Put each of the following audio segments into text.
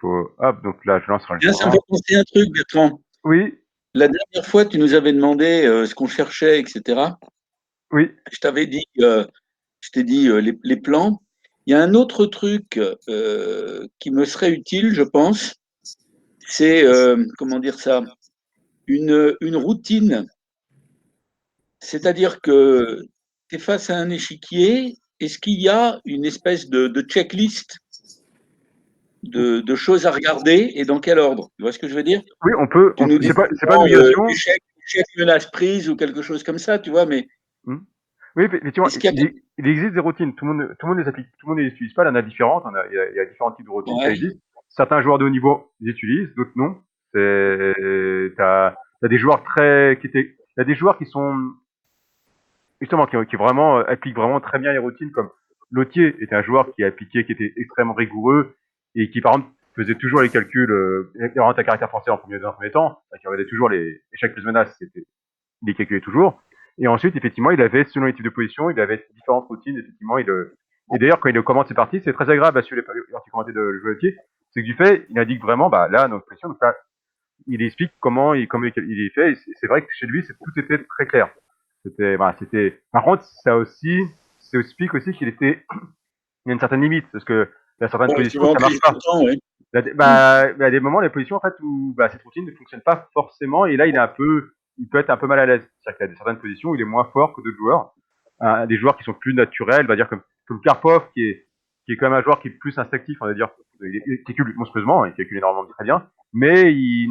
Hop, donc là, je lance le Tiens, ça me fait penser à un truc, Bertrand. Oui, La dernière fois, tu nous avais demandé ce qu'on cherchait, etc. oui, Je t'avais dit, je t'ai dit les plans. Il y a un autre truc qui me serait utile, je pense. C'est, comment dire ça, une routine. C'est-à-dire que tu es face à un échiquier. Est-ce qu'il y a une espèce de checklist de choses à regarder et dans quel ordre? Tu vois ce que je veux dire? oui, on peut. Tu nous dis C'est pas une obligation. échec, menace prise ou quelque chose comme ça, tu vois, mais Hmm. Oui, effectivement, est-ce qu'il y a... il existe des routines. Tout le monde les applique, tout le monde ne les utilise pas. Il y en a différentes. Il y a différents types de routines. Ça Ouais, existe. Certains joueurs de haut niveau les utilisent, d'autres non. T'as des joueurs t'as des joueurs qui sont justement qui vraiment appliquent vraiment très bien les routines. Comme Lottier était un joueur qui appliquait, qui était extrêmement rigoureux et qui par exemple faisait toujours les calculs. Vraiment à caractère français en premier temps, qui regardait toujours les échecs plus menaces. Il les calculait toujours. Et ensuite, effectivement, il avait, selon les types de position, il avait différentes routines. Effectivement, et d'ailleurs, quand il commente ses parties, c'est très agréable à suivre lorsqu'il commentait le jeu de pied. C'est que du fait, il indique vraiment, bah, là, notre position, donc là, il explique comment il est fait. Et c'est vrai que chez lui, tout était très clair. Par contre, ça explique aussi il y a une certaine limite, parce que, il y a certaines ouais, tu positions, vas en ça marche pas. grignotant, ouais. Il y a des moments, les positions, en fait, où cette routine ne fonctionne pas forcément, et là, il peut être un peu mal à l'aise. C'est-à-dire qu'il y a certaines positions où il est moins fort que d'autres joueurs. Des joueurs qui sont plus naturels, on va dire comme Karpov, qui est quand même un joueur qui est plus instinctif, on va dire. Il calcule monstrueusement, il calcule énormément très bien, mais il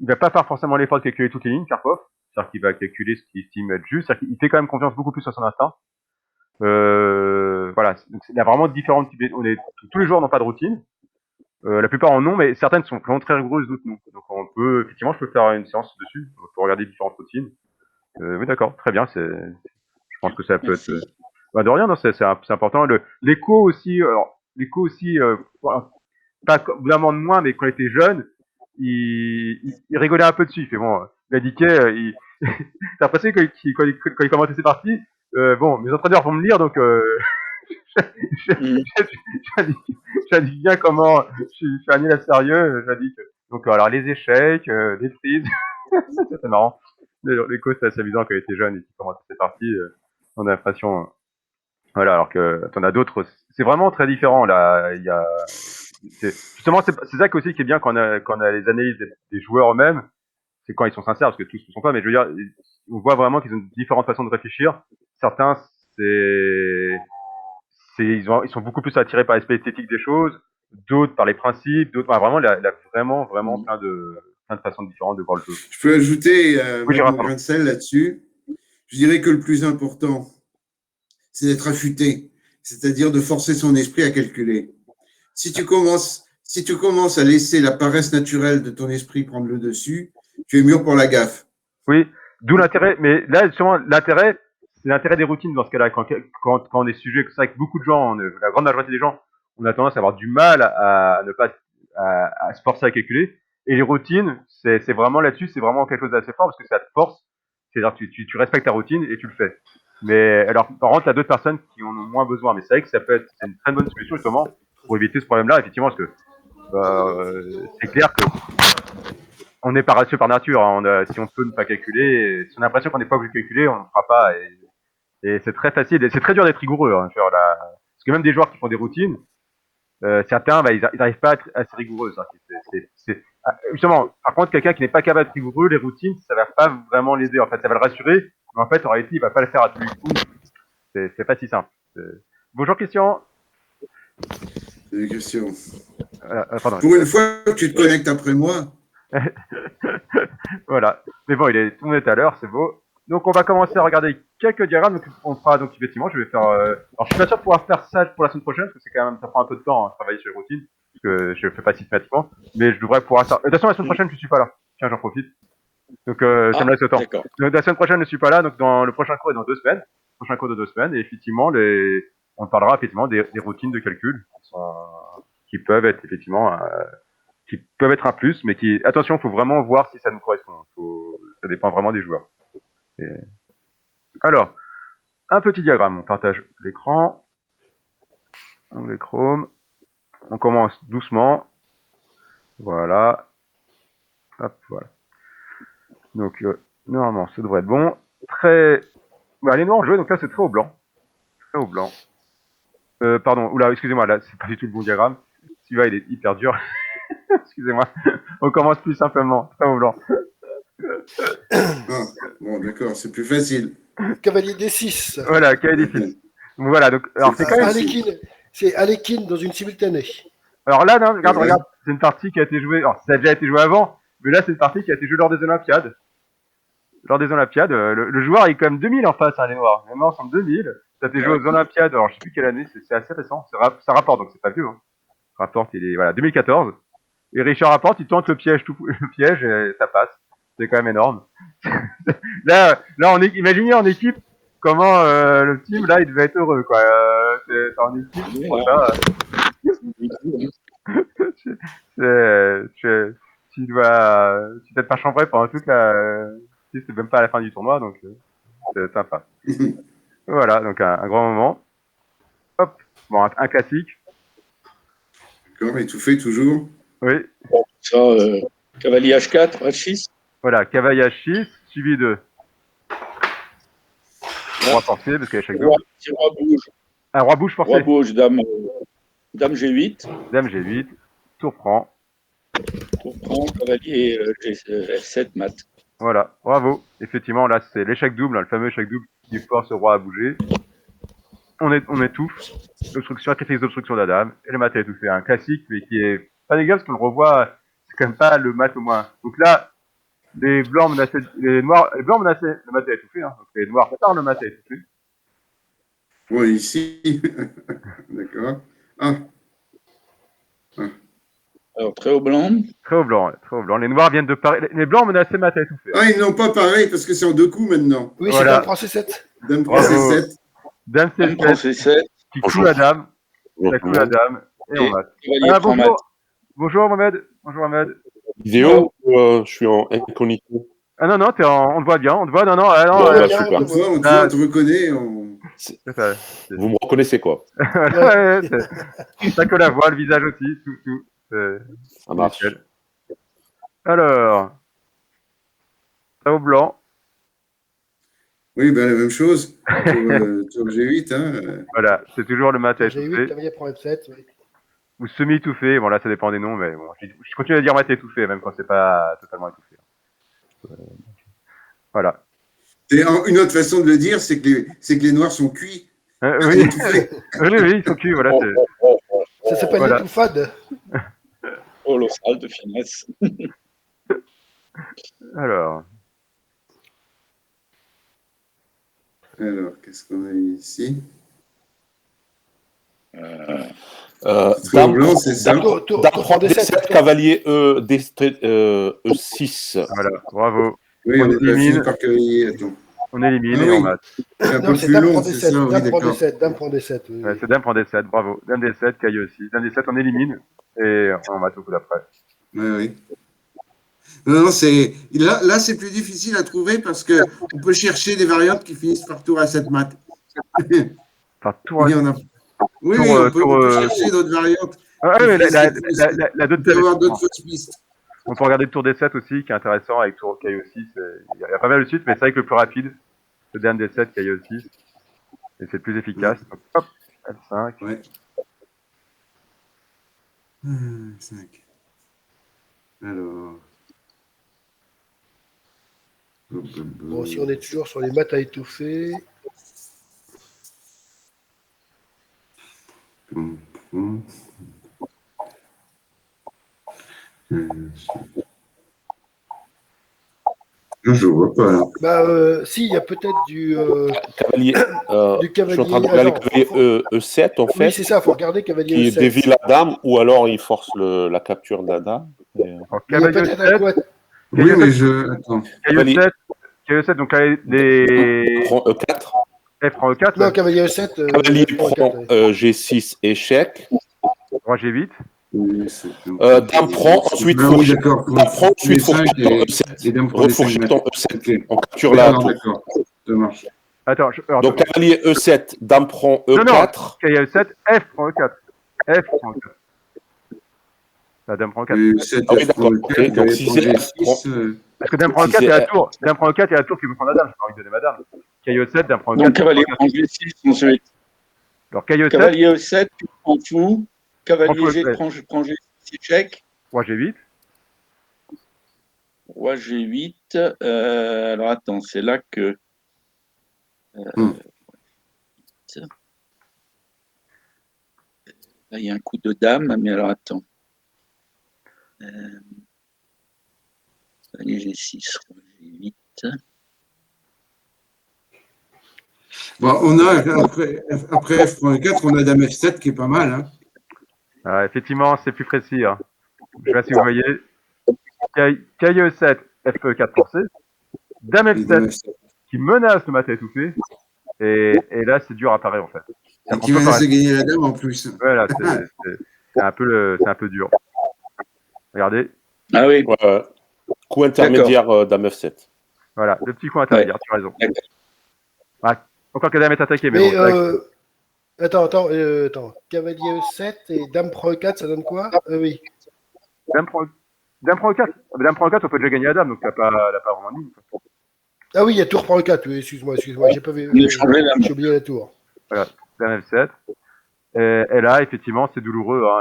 va pas faire forcément l'effort de calculer toutes les lignes, Karpov. C'est-à-dire qu'il va calculer ce qu'il estime être juste. C'est-à-dire qu'il fait quand même confiance beaucoup plus à son instinct. Voilà. Donc, il y a vraiment différentes types. Tous les joueurs n'ont pas de routine. La plupart en ont, mais certaines sont vraiment très rigoureuses, d'autres non. Donc effectivement, je peux faire une séance dessus pour regarder différentes routines. Oui, d'accord, très bien. Je pense que ça peut être. Merci. De rien, non, c'est important. L'écho aussi, l'écho aussi, voilà, pas évidemment de moins, mais quand il était jeune, il rigolait un peu dessus. Il fait bon, il indiquait, t'as l'impression quand il commentait ses parties, bon, mes entraîneurs vont me lire, donc Mm. j'indique bien comment je suis un élève sérieux. J'indique donc alors les échecs, les frises, c'est marrant. Les coachs, c'est assez amusant quand il était jeune et qu'il commençait ses parties. On a l'impression, voilà, alors que t'en as d'autres. C'est vraiment très différent là. Justement, c'est ça aussi qui est bien quand on a les analyses des joueurs eux-mêmes, c'est quand ils sont sincères, parce que tous ne sont pas, mais je veux dire, on voit vraiment qu'ils ont différentes façons de réfléchir. Certains, ils sont beaucoup plus attirés par l'aspect esthétique des choses, d'autres par les principes, d'autres, vraiment, il a vraiment, vraiment Mm. plein de façons différentes de voir le jeu. Je peux ajouter, Oui, mettre Gérard, mon pardon. grain de sel là-dessus. Je dirais que le plus important, c'est d'être affûté, c'est-à-dire de forcer son esprit à calculer. Si tu commences à laisser la paresse naturelle de ton esprit prendre le dessus, tu es mûr pour la gaffe. Oui, d'où l'intérêt, mais là, justement, c'est l'intérêt des routines dans ce cas-là. Quand on est sujet, c'est vrai que beaucoup de gens, la grande majorité des gens, on a tendance à avoir du mal à ne pas, à se forcer à calculer. Et les routines, c'est vraiment là-dessus, c'est vraiment quelque chose d'assez fort parce que ça te force. C'est-à-dire que tu respectes ta routine et tu le fais. Mais alors, par contre, il y a d'autres personnes qui en ont moins besoin. Mais c'est vrai que c'est une très bonne solution justement pour éviter ce problème-là, effectivement, parce que c'est clair que on est paresseux par nature. Hein. Si on peut ne pas calculer, si on a l'impression qu'on n'est pas obligé de calculer, on ne le fera pas. Et c'est très facile. Et c'est très dur d'être rigoureux. Hein, parce que même des joueurs qui font des routines, certains, ils n'arrivent pas à être assez rigoureux. Ça. Justement, par contre, quelqu'un qui n'est pas capable d'être rigoureux, les routines, ça va pas vraiment l'aider. En fait, ça va le rassurer, mais en fait, en réalité, il va pas le faire à tous les coups. C'est pas si simple. Bonjour, Christian. C'est une question. Pardon. Pour une fois que tu te connectes après moi. Voilà. Mais bon, tout le monde est à l'heure, c'est beau. Donc, on va commencer à regarder quelques diagrammes. Donc, on fera, donc, effectivement, je vais faire, alors, je suis pas sûr de pouvoir faire ça pour la semaine prochaine, parce que c'est quand même, ça prend un peu de temps, hein, travailler sur les routines, parce que je le fais pas systématiquement. Mais je devrais pouvoir faire, de toute façon, la semaine prochaine, je suis pas là. Tiens, j'en profite. Donc, ça me laisse le temps. D'accord. Donc, la semaine prochaine, je suis pas là, donc, dans le prochain cours est dans 2 semaines. Le prochain cours de 2 semaines, et effectivement, on parlera, effectivement, des routines de calcul, qui peuvent être, effectivement, qui peuvent être un plus, mais attention, faut vraiment voir si ça nous correspond. Ça dépend vraiment des joueurs. Et... Alors, un petit diagramme. On partage l'écran. On les Chrome. On commence doucement. Voilà. Hop, voilà. Donc, normalement, ça devrait être bon. Bah, les noirs ont joué, donc là, c'est très au blanc. Très au blanc. Pardon, oula, excusez-moi, là, c'est pas du tout le bon diagramme. Celui-là, il est hyper dur. Excusez-moi. On commence plus simplement. Très au blanc. Ah, bon, d'accord, c'est plus facile. Cavalier D6. Voilà, cavalier D6. Donc, voilà, donc, alors, c'est quand même. C'est Alekhine dans une simultanée. Alors là, non, regarde, Ouais. regarde, c'est une partie qui a été jouée. Alors, ça a déjà été joué avant, mais là, c'est une partie qui a été jouée lors des Olympiades. Lors des Olympiades, le joueur il est quand même 2000 en face, hein, les Noirs. Les Noirs sont 2000. Ça a été joué aux Olympiades. Alors, je sais plus quelle année, c'est assez récent. Ça rapporte, donc c'est pas vieux. Hein. Ça rapporte, il est voilà 2014. Et Richard rapporte, il tente le piège, le piège, et ça passe. C'est quand même énorme. là, imaginez en équipe comment le team là, il devait être heureux, quoi. C'est en équipe, voilà. Tu t'es pas chambré pendant toute la. Si c'est même pas à la fin du tournoi, donc c'est sympa. Voilà, donc un grand moment. Hop, bon, un classique. D'accord, étouffé toujours. Oui, Ça, cavalier H4, H6. voilà, cavalier H6, suivi de roi forcé, parce qu'il y a chaque Roi, double. petit roi bouge. Un roi bouge forcé. Roi bouge, dame G8. Dame G8, tour prend. Tour prend, cavalier F7, mat. Voilà, bravo. Effectivement, là, c'est l'échec double, hein, le fameux échec double qui force le roi à bouger. On étouffe. Obstruction, sacrifice d'obstruction de la dame. Et le mat est étouffé. Un classique, mais qui est pas négatif parce qu'on le revoit. C'est quand même pas le mat au moins. Donc là, les blancs menaçaient, les blancs menaçaient, le mat est étouffé. Hein. Donc les noirs préparent le mat est étouffé. Oui, ici. D'accord. Ah, Alors, très au blanc. Très au blanc, ouais, très au blanc. Les noirs viennent de parer. Les blancs menaçaient mat à étouffer. ah, ils n'ont pas pareil parce que c'est en deux coups maintenant. Oui, Voilà. c'est Dame prend C7. Dame prend Bravo. C7. Dame Dame prend C7, C7. qui cloue la dame. Ça cloue la dame. Et on mat. Cavalier prend mat. Bonjour Mohamed. Bonjour Mohamed. Vidéo ou je suis en incognito? Ah non, non, on te voit bien. On te voit, non, non. Ah, non Bon, bah, bien, super. On te voit, on te reconnaît. c'est ça. Vous me reconnaissez quoi? Ouais, c'est pas que la voix, le visage aussi, tout. Ça marche. Nickel. Alors, ça au blanc. Oui, ben la même chose. Tour G8. Hein. Voilà, c'est toujours le mat à J'ai eu étouffé. cavalier prend F7. Oui. Ou semi-étouffé. Bon, là, ça dépend des noms, mais bon, je continue à dire mat étouffé, même quand c'est pas totalement étouffé. Voilà. Et une autre façon de le dire, c'est que les noirs sont cuits. Oui. Étouffés. oui, ils sont cuits, voilà. Ça s'appelle Voilà. l'étouffade. Colossal de finesse. Alors, Alors, qu'est-ce qu'on a ici? Dame au blanc, c'est ça. Dame prend D7, cavalier E6. voilà, bravo. Oui, on a élimine. fini par cavalier. Attends. On élimine Ah et oui. on mat. C'est un Non, peu c'est plus Dame prend long, c'est ça, D7. oui, Dame prend d'accord. D7. Dame prend D7. Oui. Ouais, c'est Dame prend D7, bravo. Dame D7, caille aussi. Dame D7, on élimine et on mat au coup d'après. Oui, oui. Non, là, c'est plus difficile à trouver parce que on peut chercher des variantes qui finissent par tour à 7 mat. Enfin, tour. Il y en a. Oui, Tour, oui, on peut tour, chercher d'autres variantes. Ah, oui, la On d'autres peut avoir d'autres fausses pistes. On peut regarder le tour D7 aussi, qui est intéressant avec tour caille aussi. Il y a pas mal de suites, mais c'est vrai que le plus rapide, c'est Dame D7, caille aussi. Et c'est le plus efficace. Donc, hop, F5. Ouais. 5. Alors. Bon, si on est toujours sur les maths à étouffer. Je vois pas là. Bah, si, il y a peut-être du Cavalier, du je cavalier. suis en train de regarder le cavalier E7 en fait, Oui, c'est ça, il faut regarder cavalier qui E7. dévie la dame ou alors il force la capture de la dame. Alors, Il y a cavalier peut-être un 7, quoi. Oui, mais je. Attends. caille 7, donc les Prend E4. F prend E4, Non, cavalier E7. Cavalier prend prend E4, G6 échec. roi G8. Oui, c'est- Dame prend, ensuite Ah oui, fourchette. d'accord. Dame prend, ensuite Les cinq fourchette en et- E7. et dame prend les Refourchette cinq en mètres. E7. Ok. On capture la tour. D'accord. Ça marche. Attends, alors, Donc cavalier E7, dame prend non, E4. caille 7, F prend E4. F prend E4. La dame prend 4. 7, Ah oui, d'accord. Ok, donc cavalier si prend c'est G6. Parce que dame prend 4, il y a la tour. Dame prend 4, il y a la tour qui veut prendre la dame. J'ai pas envie de donner ma dame. Caillot 7, dame prend 4. Donc, cavalier prend G6 ensuite. Alors, caillot 7, Cavalier E7, tu prends fou. Cavalier Prends fou, G ouais. prend G6, échec. roi G8. Roi G8. Alors, attends, c'est là que. Là, il y a un coup de dame, mais alors, attends. Cavalier G6, roi G8. Bon, on a, après F prend 4, on a dame F7 qui est pas mal. Hein. Effectivement, c'est plus précis. Hein. Je sais pas si vous voyez. Caillot 7, F4 forcé. Dame Et dame F7 F7. qui menace le mat à étouffer. Et là, c'est dur à parer en fait. Et qui menace de gagner la dame en plus. Voilà, c'est un peu dur. Regardez. Ah oui. Ouais. Coup intermédiaire dame F7. Voilà, le petit coup intermédiaire, tu as raison. Ouais, encore que dame est attaquée, mais Mais bon. attends. Cavalier E7 et dame prend E4, ça donne quoi? Oui. Dame prend E4. Dame prend E4, on peut déjà gagner la dame, donc t'as pas vraiment de ligne. Ah oui, il y a tour prend E4, oui, excuse-moi, j'ai pas vu. J'ai oublié la tour. Voilà, dame F7. Et là, effectivement, c'est douloureux. Hein,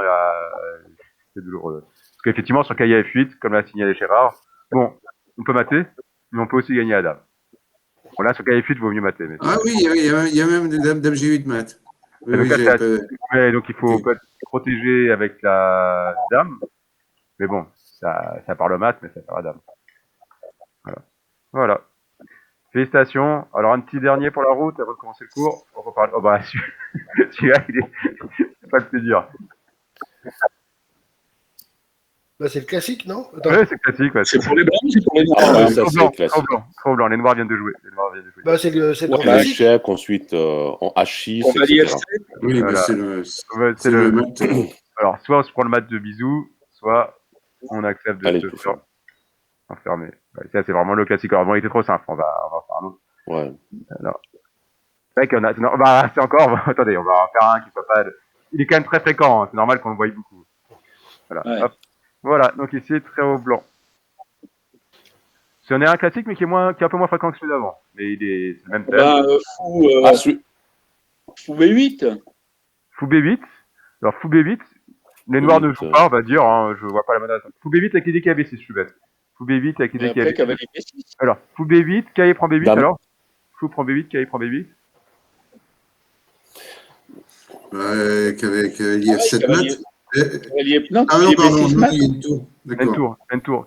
c'est douloureux. Parce qu'effectivement, sur cahier F8, comme l'a signalé Gérard, bon, on peut mater, mais on peut aussi gagner la dame. Bon, là, sur cahier F8, il vaut mieux mater. Mais Ah oui, il y a même dame G8 mat. Oui, donc, oui, là, j'avais pas- donc il faut peut-être protéger avec la dame. Mais bon, ça part le mat, mais ça part la dame. Voilà. Félicitations. Alors, un petit dernier pour la route avant de commencer le cours. On reparle. Oh bah, celui-là, c'est pas le plus dur. Bah, c'est le classique, non? Attends. Ouais, c'est classique. Ouais. C'est pour les blancs, c'est pour les noirs. Ah, hein. ça, c'est classique. Trop blanc. Les noirs viennent de jouer. Bah, c'est le Ouais, classique. l'échec, ensuite en H6, Cavalier etc. F7. Oui, Voilà. bah, Ouais, c'est le mat. Alors, soit on se prend le mat de bisous, soit on accepte de Allez, se tout faire enfermer. Ouais, ça, c'est vraiment le classique. Alors, bon, il était trop simple. On va faire un autre. Ouais. Alors, c'est vrai qu'on a. Non, bah, c'est encore. Attendez, on va en faire un qui soit pas. Il est quand même très fréquent. Hein, c'est normal qu'on le voie beaucoup. Voilà. Ouais. Hop. Voilà. Donc ici, très haut blanc. C'en est un classique, mais qui est un peu moins fréquent que celui d'avant. Mais c'est le même thème. Ben, fou, Ah, celui- fou B8. Fou B8. Alors, fou B8. Les noirs ne jouent pas, on va dire. Hein, je vois pas la menace. Fou B8 avec l'idée qu'il y a B6, je suis bête. Fou B8 avec Et l'idée qu'il y a après, B6. cavalier B6. Alors, fou B8, cahier prend B8, Dame. alors fou prend B8, cahier prend B8. Cavalier F7 mat. Cavalier, non, Ah non, cavalier pardon, B6 non, mat. il y a une tour. D'accord. Un tour.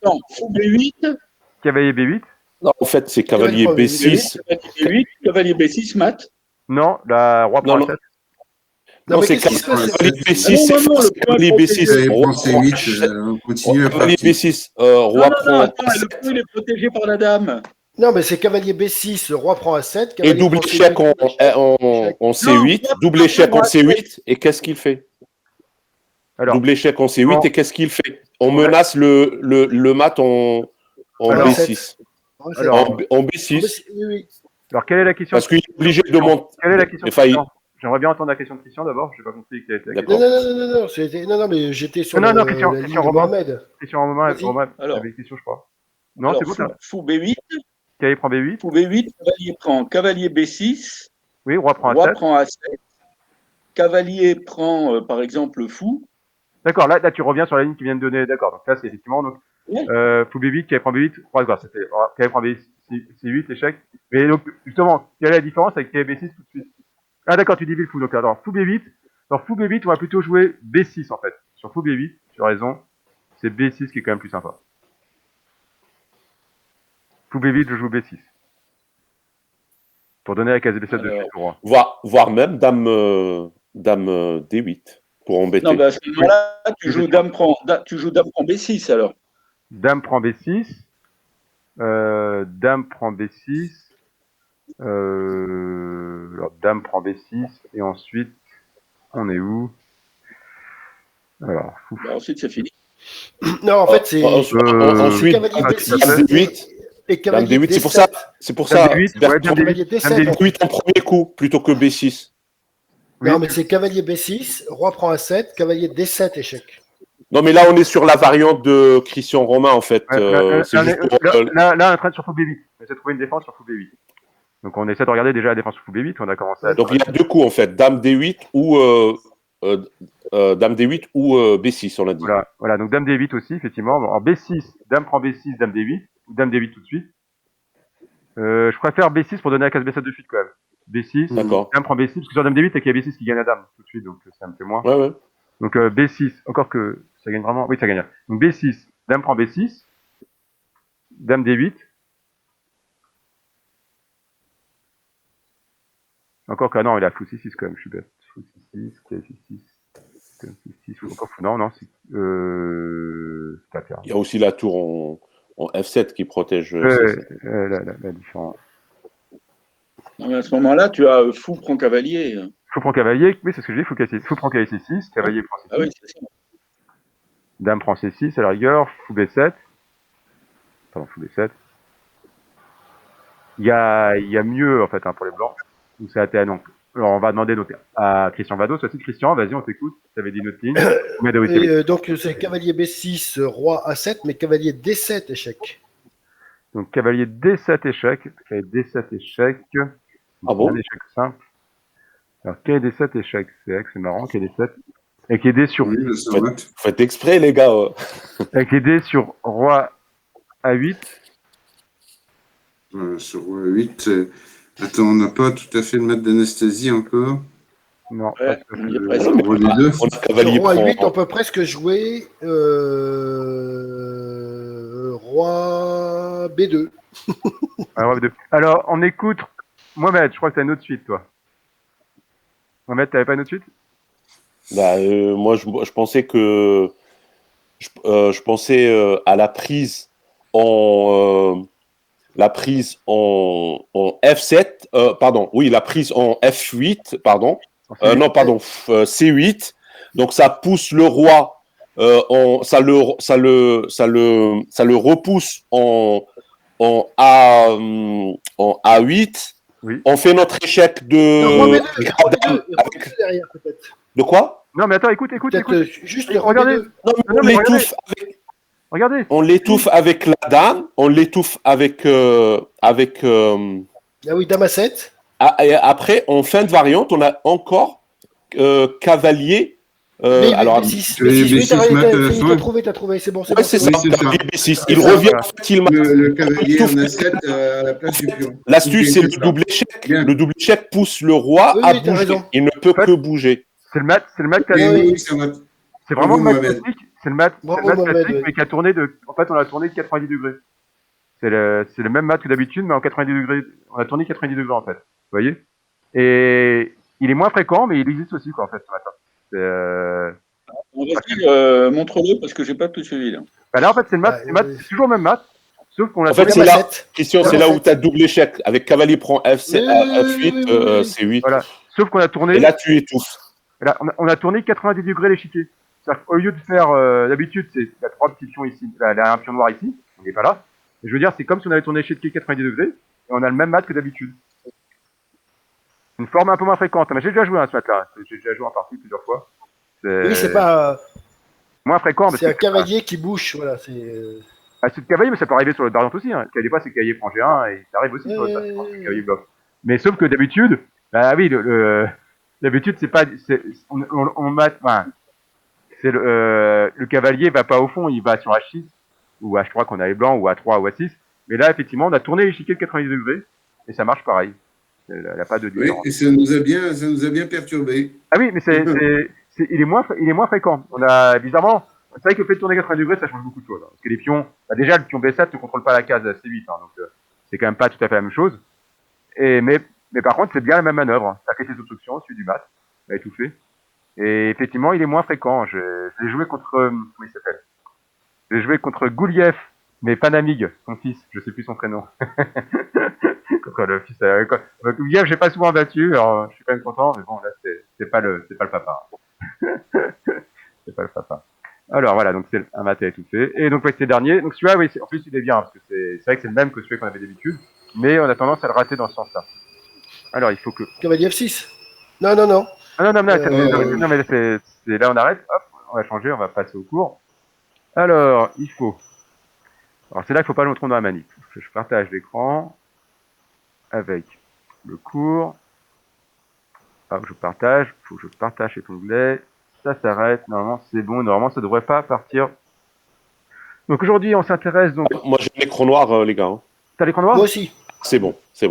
Non, fou B8. Cavalier B8. Non, en fait, c'est cavalier Cavalier B6. Cavalier B8, cavalier B6 mat. Non, la roi prend Non, A7. Non, mais c'est qu'est-ce qui se passe? cavalier Ah B6, non, c'est non, force, le point cavalier protégé. B6. Cavalier Roi prend C8, prend on continue à cavalier partir. B6, Non, roi non, prend attends, le A7. point il est protégé par la dame. Non, mais c'est cavalier B6, le roi prend A7. Et Cavalier double prend échec C8, en C8. Non, Double échec en C8. Et qu'est-ce qu'il fait? Alors, Double échec en C8. bon. Et qu'est-ce qu'il fait? On menace le mat en Alors, B6. alors, En B6. Oui. alors, quelle est la question Parce qu'il est obligé de monter. Quelle est la question de Enfin, Christian? J'aimerais bien entendre la question de Christian d'abord. J'ai pas compris quelle était la D'accord. question. Non, mais j'étais sur Non, la Christian ligne de Romain. Mohamed. Question en moment, Vas-y. Alors. avec question, je crois. Non, Alors, c'est bon, ça. fou B8, Cahier prend B8. fou B8, cavalier prend cavalier B6, Oui, roi prend roi A7. prend A7, cavalier prend, par exemple, fou. D'accord, là, tu reviens sur la ligne qui vient de donner. D'accord, donc là, c'est effectivement. Donc, Ouais. fou B8, cahier prend B8. D'accord, c'était cahier prend B8, C8, échec. Mais donc, justement, quelle est la différence avec cahier B6 tout de suite? Ah, d'accord, tu dis le fou. Donc, alors, fou B8. Alors, fou B8, on va plutôt jouer B6 en fait. Sur fou B8, tu as raison. C'est B6 qui est quand même plus sympa. Fou B8, je joue B6. Pour donner la case B7 de suite au roi. Voire même dame D8 pour embêter. Non, ben à ce moment-là, tu joues dame prend B6 alors. Dame prend B6. Dame prend B6. Alors, dame prend B6. Et ensuite, on est où? Alors, fou. Ben, ensuite, c'est fini. Non, en fait, c'est Ensuite, cavalier dame B6 D8. et Dame cavalier D8, D7. c'est pour ça. Dame D8, Bertrand, ouais, dame Cavalier D8. D7. D8 en premier coup plutôt que B6. Oui. Non, mais c'est cavalier B6, roi prend A7, cavalier D7, échec. Non, mais là, on est sur la variante de Christian Romain, en fait. C'est Là, juste pour, là, on est en train de sur fou B8. On essaie de trouver une défense sur fou B8. Donc on essaie de regarder déjà la défense sur fou B8. On a commencé à. donc, il y a deux coups, en fait. Dame D8 ou Dame D8 ou B6, on l'a dit. Voilà, donc Dame D8 aussi, effectivement. En B6, Dame prend B6, Dame D8, ou Dame D8 tout de suite. Je préfère B6 pour donner la case B7 de suite quand même. B6, D'accord. Dame prend B6, parce que sur Dame D8, c'est qu'il y a B6 qui gagne la Dame tout de suite, donc ça me fait moins. Ouais, ouais. Donc B6, encore que ça gagne vraiment. Oui, ça gagne. Donc B6, Dame prend B6, Dame D8. Encore que, non, il a fou C6 quand même, je suis bête. Fou C6, KF6, KF6, encore fou. Non, c'est. C'est à faire. Il y a aussi la tour en F7 qui protège. La différence. Non, mais à ce moment-là, tu as fou prend cavalier. Fou prend cavalier, oui, c'est ce que j'ai dit, fou prend cavalier C6, cavalier prend C6. Ah oui, c'est ça. Dame prend C6 à la rigueur, fou B7. Pardon, fou B7. Il y a mieux, en fait, pour les blancs. Donc c'est ATA, donc. Alors, on va demander donc, à Christian Vados. Voici Christian, vas-y, on t'écoute. Tu avais dit une autre ligne. Donc c'est cavalier B6, roi A7, mais cavalier D7 échec. Donc cavalier D7 échec. Cavalier D7 échec. Ah bon? Un échec simple. Alors cavalier D7 échec. C'est marrant, cavalier D7. Avec les dés sur. Oui, le savate. Faites exprès, les gars. Avec les dés sur roi A8. Sur roi 8. Attends, on n'a pas tout à fait le maître d'Anastasie encore. Non. Ouais, pas on y est que- presque. On voit les deux. On a cavalier Sur roi prend- 8, on peut presque jouer roi B2. Alors, on écoute. Mohamed, je crois que t'as une autre suite, toi. Mohamed, t'avais pas une autre suite? Bah, moi, je pensais que je pensais à la prise en F7, pardon, oui, la prise en F8, pardon, non, pardon, C8. Donc ça pousse le roi, ça le repousse en A8. Oui. On fait notre échec Roi de B2, roi B2, roi B2 derrière peut-être. de quoi? Non, mais attends, écoute. Peut-être juste le roi Regardez. B2. Non, mais Non, mais on regardez. l'étouffe avec la dame, on l'étouffe avec Ah oui, dame A7. et après, en fin de variante, on a encore cavalier. Mais Alors, B6, cavalier B6, oui, B6, mat à la fin. t'as trouvé, c'est bon, c'est ouais, bon. c'est Oui, ça, c'est ça. cavalier B6. Il C'est ça, revient voilà. facilement. Le cavalier en A7 à la place du pion. L'astuce, c'est Ok, le double échec. Bien. Le double échec pousse le roi Oui, à oui, t'as bouger. raison. Il ne peut que bouger. C'est le mat Oui, classique. oui, ça va. C'est vraiment le mat Mohamed. classique. C'est le mat Bravo, classique, Mohamed, oui. mais qui a tourné de. En fait, on a tourné de 90 degrés. C'est le même mat que d'habitude, mais en 90 degrés. On a tourné 90 degrés, en fait. Vous voyez? Et il est moins fréquent, mais il existe aussi, quoi, en fait, ce matin. Vas-y, montre-le parce que j'ai pas tout suivi là. Bah là, en fait, c'est le mat, Ouais, c'est toujours le même mat, sauf qu'on a En fait, tourné c'est Dame là, A7. Christian, c'est Dame là A7. où tu as double échec. Avec cavalier prend F7, Oui, F8, oui. C8. Voilà. Sauf qu'on a tourné. Et là, tu étouffes. Là, on a tourné 90 degrés l'échiquier. C'est-à-dire qu'au lieu de faire, d'habitude, il y a 3 petits pions ici, là, il y a un pion noir ici, on n'est pas là. Et je veux dire, c'est comme si on avait tourné l'échiquier 90 degrés, et on a le même mat que d'habitude. Une forme un peu moins fréquente. Mais j'ai déjà joué ce mat-là. J'ai déjà joué en partie plusieurs fois. Oui, c'est pas. moins fréquent. Mais C'est un cavalier qui bouge, voilà. C'est. c'est le cavalier, mais ça peut arriver sur le variante aussi. Hein. Des fois, c'est cavalier prend G1, et ça arrive aussi sur le cavalier bloc. Mais sauf que d'habitude, bah oui, d'habitude, c'est pas, on mate, enfin, c'est le cavalier va pas au fond, il va sur H6 ou H3 qu'on a les blancs ou A3 ou A6. Mais là, effectivement, on a tourné l'échiquier de 90 degrés et ça marche pareil. Il n'y a pas de Oui, différence. et ça nous a bien perturbé. Ah oui, mais il est moins fréquent. On a bizarrement, c'est vrai que le fait de tourner 90 degrés, ça change beaucoup de choses. Hein, parce que les pions, bah déjà le pion B7 ne contrôle pas la case C8, hein, donc c'est quand même pas tout à fait la même chose. Mais par contre, c'est bien la même manœuvre. Hein. Ça fait ses obstructions, celui du mat, il a tout fait. Et effectivement, il est moins fréquent. Je l'ai joué contre, comment il s'appelle? J'ai joué contre Goulief, mais Panamig, son fils, je sais plus son prénom. Contre le fils. Goulief, j'ai pas souvent battu, alors je suis quand même content, mais bon, là, c'est pas le papa. C'est pas le papa. Alors voilà, donc c'est un mat est tout fait. Et donc ouais, c'est le dernier. Donc celui-là, oui, en plus il est bien, parce que c'est vrai que c'est le même que celui qu'on avait d'habitude, mais on a tendance à le rater dans ce sens-là. Alors il faut que. Cavalier F6. Non. Ah non, mais là, c'est là on arrête, hop, changer, on va passer au cours. Alors, il faut. Alors, c'est là qu'il ne faut pas le tromper dans la manip. Je partage l'écran avec le cours. Hop, je partage. Il faut que je partage cet onglet. Ça s'arrête. Normalement, c'est bon. Normalement, ça ne devrait pas partir. Donc, aujourd'hui, on s'intéresse donc. Moi, j'ai l'écran noir, les gars. Hein. T'as l'écran noir? Moi aussi. C'est bon. C'est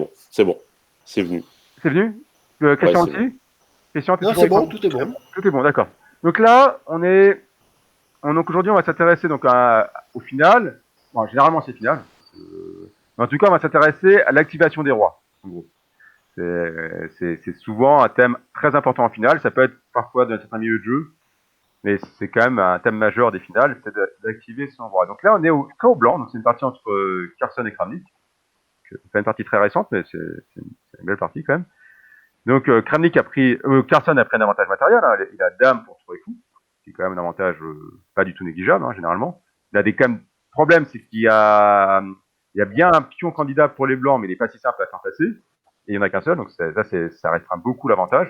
venu. C'est venu? Question Ouais, c'est aussi? Question, Non, c'est bon, tout est bon. Tout est bon, d'accord. Donc là, donc aujourd'hui, on va s'intéresser donc au final. Bon, généralement, c'est final. Mais en tout cas, on va s'intéresser à l'activation des rois. En gros, c'est souvent un thème très important en finale. Ça peut être parfois dans certains milieux de jeu, mais c'est quand même un thème majeur des finales, c'est d'activer son roi. Donc là, on est très au blanc. Donc c'est une partie entre Carson et Kramnik. C'est pas une partie très récente, mais c'est une belle partie quand même. Donc Kramnik a pris, Carson a pris un avantage matériel. Hein, il a dame pour trouver fou, qui est quand même un avantage pas du tout négligeable, hein, généralement. Il a des quand même problèmes, c'est qu'il y a bien un pion candidat pour les blancs, mais il n'est pas si simple à faire passer. Et il n'y en a qu'un seul, donc ça restreint beaucoup l'avantage.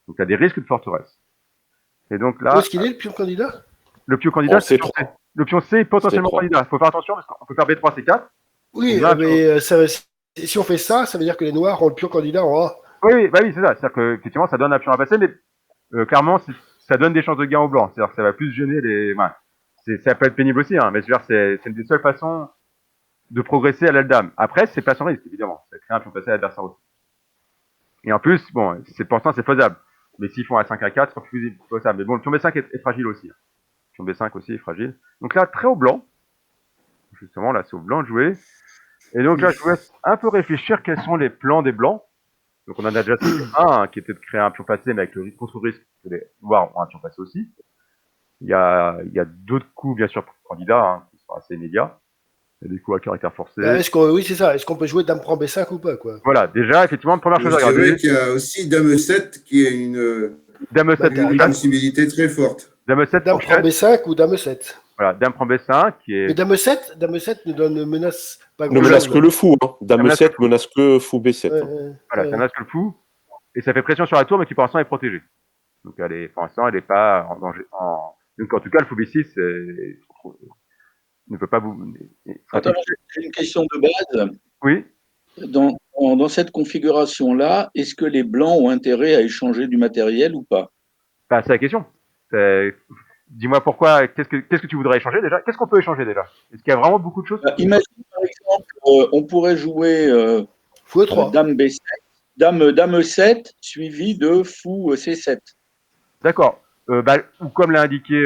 Donc il y a des risques de forteresse. Et donc là, Où est-ce qu'il est, le pion candidat? le pion candidat, c'est C3. C. Le pion C est potentiellement C3. candidat. Il faut faire attention parce qu'on peut faire B3, C4. Oui, Là, mais si on fait ça, ça veut dire que les noirs ont le pion candidat en A. Oui, c'est ça. C'est-à-dire qu'effectivement, ça donne un pion à passer, mais clairement, ça donne des chances de gain aux blancs. C'est-à-dire que ça va plus gêner les. Enfin, ça peut être pénible aussi, hein, mais c'est une des seules façons de progresser à l'aldame. Après, c'est pas sans risque, évidemment. Ça crée un pion passé à l'adversaire aussi. Et en plus, bon, pour l'instant, c'est faisable. Mais s'ils font à 5 à 4, c'est plus faisable. Mais bon, le pion B5 est fragile aussi. Hein. Le pion B5 aussi est fragile. Donc là, très au blanc. Justement, là, c'est au blanc de jouer. Et donc là, je vous laisse un peu réfléchir quels sont les plans des blancs. Donc on en a déjà un qui était de créer un pion passé, mais avec le contre-risque que les noirs ont un pion passé aussi. Il y a d'autres coups, bien sûr, pour le candidat, hein, qui sont assez immédiats. Il y a des coups à caractère forcé. Oui, c'est ça. Est-ce qu'on peut jouer dame prend B5 ou pas, quoi? Voilà, déjà, effectivement, première chose à Je regarder. dirais qu'il y a aussi Dame 7 qui est Dame 7 une possibilité très forte. Dame 7 Dame prend B5 ou Dame 7? Voilà, Dame prend B5 qui est. Mais Dame 7 nous donne menace pas Ne menace que le fou. Hein. Dame 7 menace que fou B7. Voilà, ça menace que le fou. Et ça fait pression sur la tour, mais qui pour l'instant est protégée. Donc pour l'instant, elle n'est pas en danger. Donc en tout cas, le fou B6 ne peut pas vous. Attends, j'ai une question de base. Oui. Dans cette configuration-là, est-ce que les blancs ont intérêt à échanger du matériel ou pas? Bah, c'est la question. Dis-moi pourquoi. Qu'est-ce que tu voudrais échanger déjà? Qu'est-ce qu'on peut échanger déjà? Est-ce qu'il y a vraiment beaucoup de choses? Imagine par exemple, on pourrait jouer fou E3. Dame B7, Dame 7 suivi de fou C7. D'accord. Ou comme l'a indiqué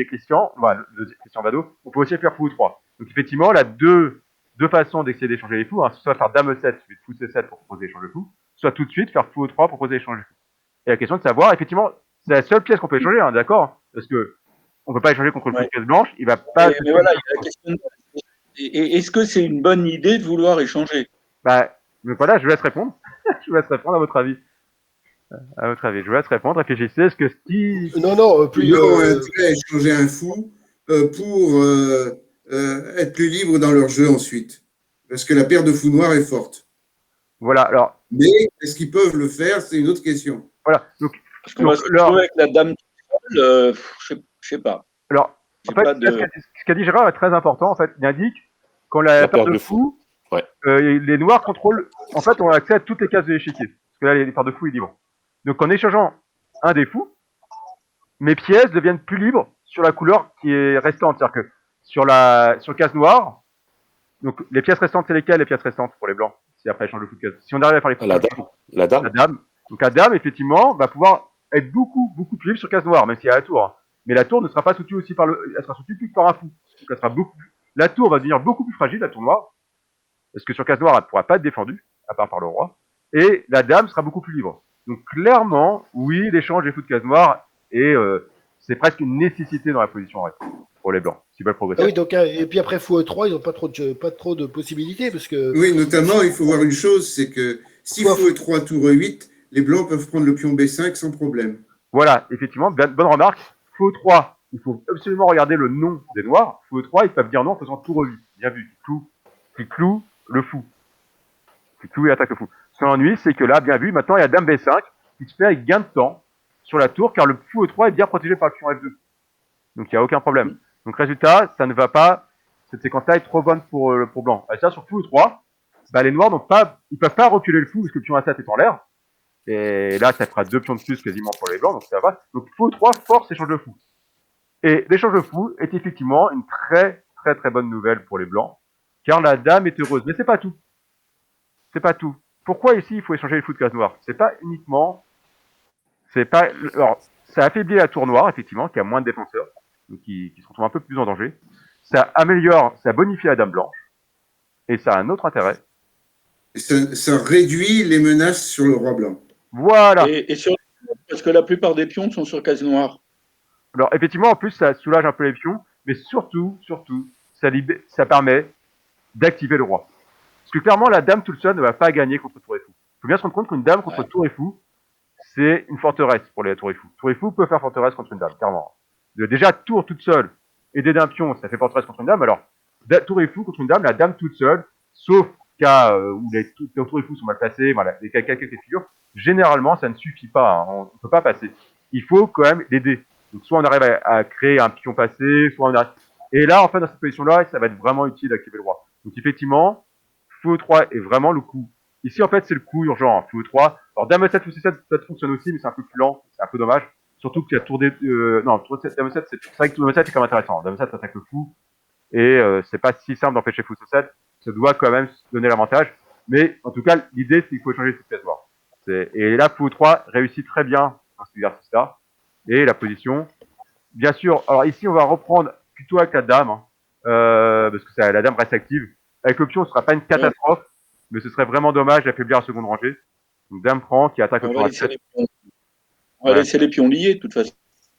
Christian, Christian Vado, on peut aussi faire fou 3. Donc effectivement, là, deux façons d'essayer d'échanger les fous, hein, soit faire Dame 7 suivi de fou C7 pour proposer d'échanger le fou, soit tout de suite faire fou 3 pour proposer d'échanger le fou. Et la question de savoir, effectivement, c'est la seule pièce qu'on peut échanger, hein, d'accord? Parce que on peut pas échanger contre le fou de pièce blanche, il va pas. Mais voilà, il y a la question de... Est-ce que c'est une bonne idée de vouloir échanger? Mais voilà, je vous laisse répondre. Je vous laisse répondre à votre avis. À votre avis, je vous laisse répondre. Réfléchissez. Est-ce que Steve... Non, plus. Ils ont intérêt à échanger un fou pour être plus libre dans leur jeu ensuite. Parce que la paire de fous noirs est forte. Voilà, alors. Mais est-ce qu'ils peuvent le faire? C'est une autre question. Voilà. Donc, parce qu'on va se retrouver avec la dame je sais pas. Alors, en fait, ce qu'a dit Gérard est très important. En fait, il indique quand la paire de fous, les noirs contrôlent. En fait, on a accès à toutes les cases de l'échiquier. Parce que là, les paires de fous est libre. Donc, en échangeant un des fous, mes pièces deviennent plus libres sur la couleur qui est restante. C'est-à-dire que sur case noire, donc les pièces restantes, c'est lesquelles les pièces restantes pour les blancs? Si après échange de fou de case. Si on arrive à faire les fous la dame. Donc la dame, effectivement, va pouvoir être beaucoup plus libre sur case noire, même s'il y a la tour. Hein. Mais la tour ne sera pas soutenue aussi elle sera soutenue plus par un fou. Donc elle sera la tour va devenir beaucoup plus fragile, la tour noire, parce que sur case noire, elle ne pourra pas être défendue, à part par le roi. Et la dame sera beaucoup plus libre. Donc clairement, oui, l'échange des fous de case noire et c'est presque une nécessité dans la position pour les blancs, s'ils veulent progresser. Ah oui, donc, et puis après fou E3, ils n'ont pas trop de possibilités, parce que... Oui, notamment, il faut voir une chose, c'est que si fou E3 tour E8, les blancs peuvent prendre le pion B5 sans problème. Voilà, effectivement, bonne remarque. Fou E3, il faut absolument regarder le nom des noirs. Fou E3, ils peuvent dire non en faisant tour E8. Bien vu, qui cloue le fou. Qui cloue et attaque le fou. Son ennui, c'est que là, bien vu, maintenant il y a dame B5 qui se fait avec gain de temps sur la tour, car le fou E3 est bien protégé par le pion F2. Donc il n'y a aucun problème. Donc résultat, ça ne va pas, cette séquence-là est trop bonne pour blanc. Et ça, sur fou 3, bah, les noirs ils peuvent pas reculer le fou parce que le pion A7 est en l'air. Et là, ça fera 2 pions de plus quasiment pour les blancs, donc ça va. Donc fou 3 force échange de fou. Et l'échange de fou est effectivement une très très très bonne nouvelle pour les blancs, car la dame est heureuse. Mais c'est pas tout. C'est pas tout. Pourquoi ici il faut échanger les fous de case noire? C'est pas uniquement, alors ça affaiblit la tour noire effectivement, qui a moins de défenseurs, donc qui se retrouvent un peu plus en danger. Ça bonifie la dame blanche, et ça a un autre intérêt. Ça réduit les menaces sur le roi blanc. Voilà. Parce que la plupart des pions sont sur case noire. Alors effectivement, en plus, ça soulage un peu les pions, mais surtout, ça permet d'activer le roi. Parce que clairement, la dame toute seule ne va pas gagner contre tour et fou. Il faut bien se rendre compte qu'une dame contre tour et fou, c'est une forteresse pour les tours et fou. Tour et fou peut faire forteresse contre une dame, clairement. Déjà, tour toute seule, aider d'un pion, ça fait forteresse contre une dame. Alors, tour et fou contre une dame, la dame toute seule, sauf cas où les tours et fou sont mal placés, voilà, les quelques figures, généralement, ça ne suffit pas. Hein, on ne peut pas passer. Il faut quand même l'aider. Donc, soit on arrive à créer un pion passé, soit on arrive... Et là, en fait, dans cette position-là, ça va être vraiment utile d'activer le roi. Donc, effectivement, fou 3 est vraiment le coup. Ici, en fait, c'est le coup urgent, hein, fou 3. Alors, dame 7 ou C7, ça fonctionne aussi, mais c'est un peu plus lent, c'est un peu dommage. Surtout qu'il y a tour des... non, tour 7, dame 7, c'est vrai que tour 7 est quand même intéressant. Dame 7, ça attaque le fou. Et c'est pas si simple d'empêcher fou C7. Ça doit quand même donner l'avantage. Mais, en tout cas, l'idée, c'est qu'il faut échanger cette pièce noire. Et là, fou 3 réussit très bien dans cet exercice-là. Et la position... Bien sûr, alors ici, on va reprendre plutôt avec la dame, hein, parce que la dame reste active. Avec le pion, ce sera pas une catastrophe, mais ce serait vraiment dommage d'affaiblir la seconde rangée. Donc dame prend, qui attaque le pion A7. On va laisser les pions liés, de toute façon.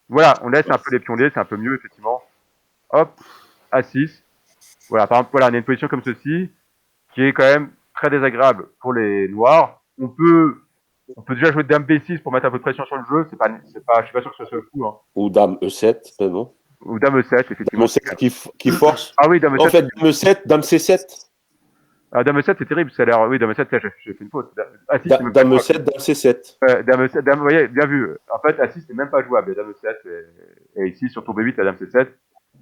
Voilà, on laisse un peu les pions liés, c'est un peu mieux, effectivement. Hop, A6. Voilà, par exemple, voilà, on a une position comme ceci, qui est quand même très désagréable pour les noirs. On peut déjà jouer dame B6 pour mettre un peu de pression sur le jeu, je suis pas sûr que ce soit le coup, hein. Ou dame E7, ben non. Ou dame E7, effectivement. Dame E7 qui force. Ah oui, dame E7. En fait, dame E7, dame C7. Ah, dame E7, c'est terrible, ça a l'air. Oui, dame E7, là, j'ai fait une faute. Ah, si, dame E7, dame C7. Dame E7, vous voyez, bien vu. En fait, A6, c'est même pas jouable. Dame E7, et ici, sur tour B8, la dame C7.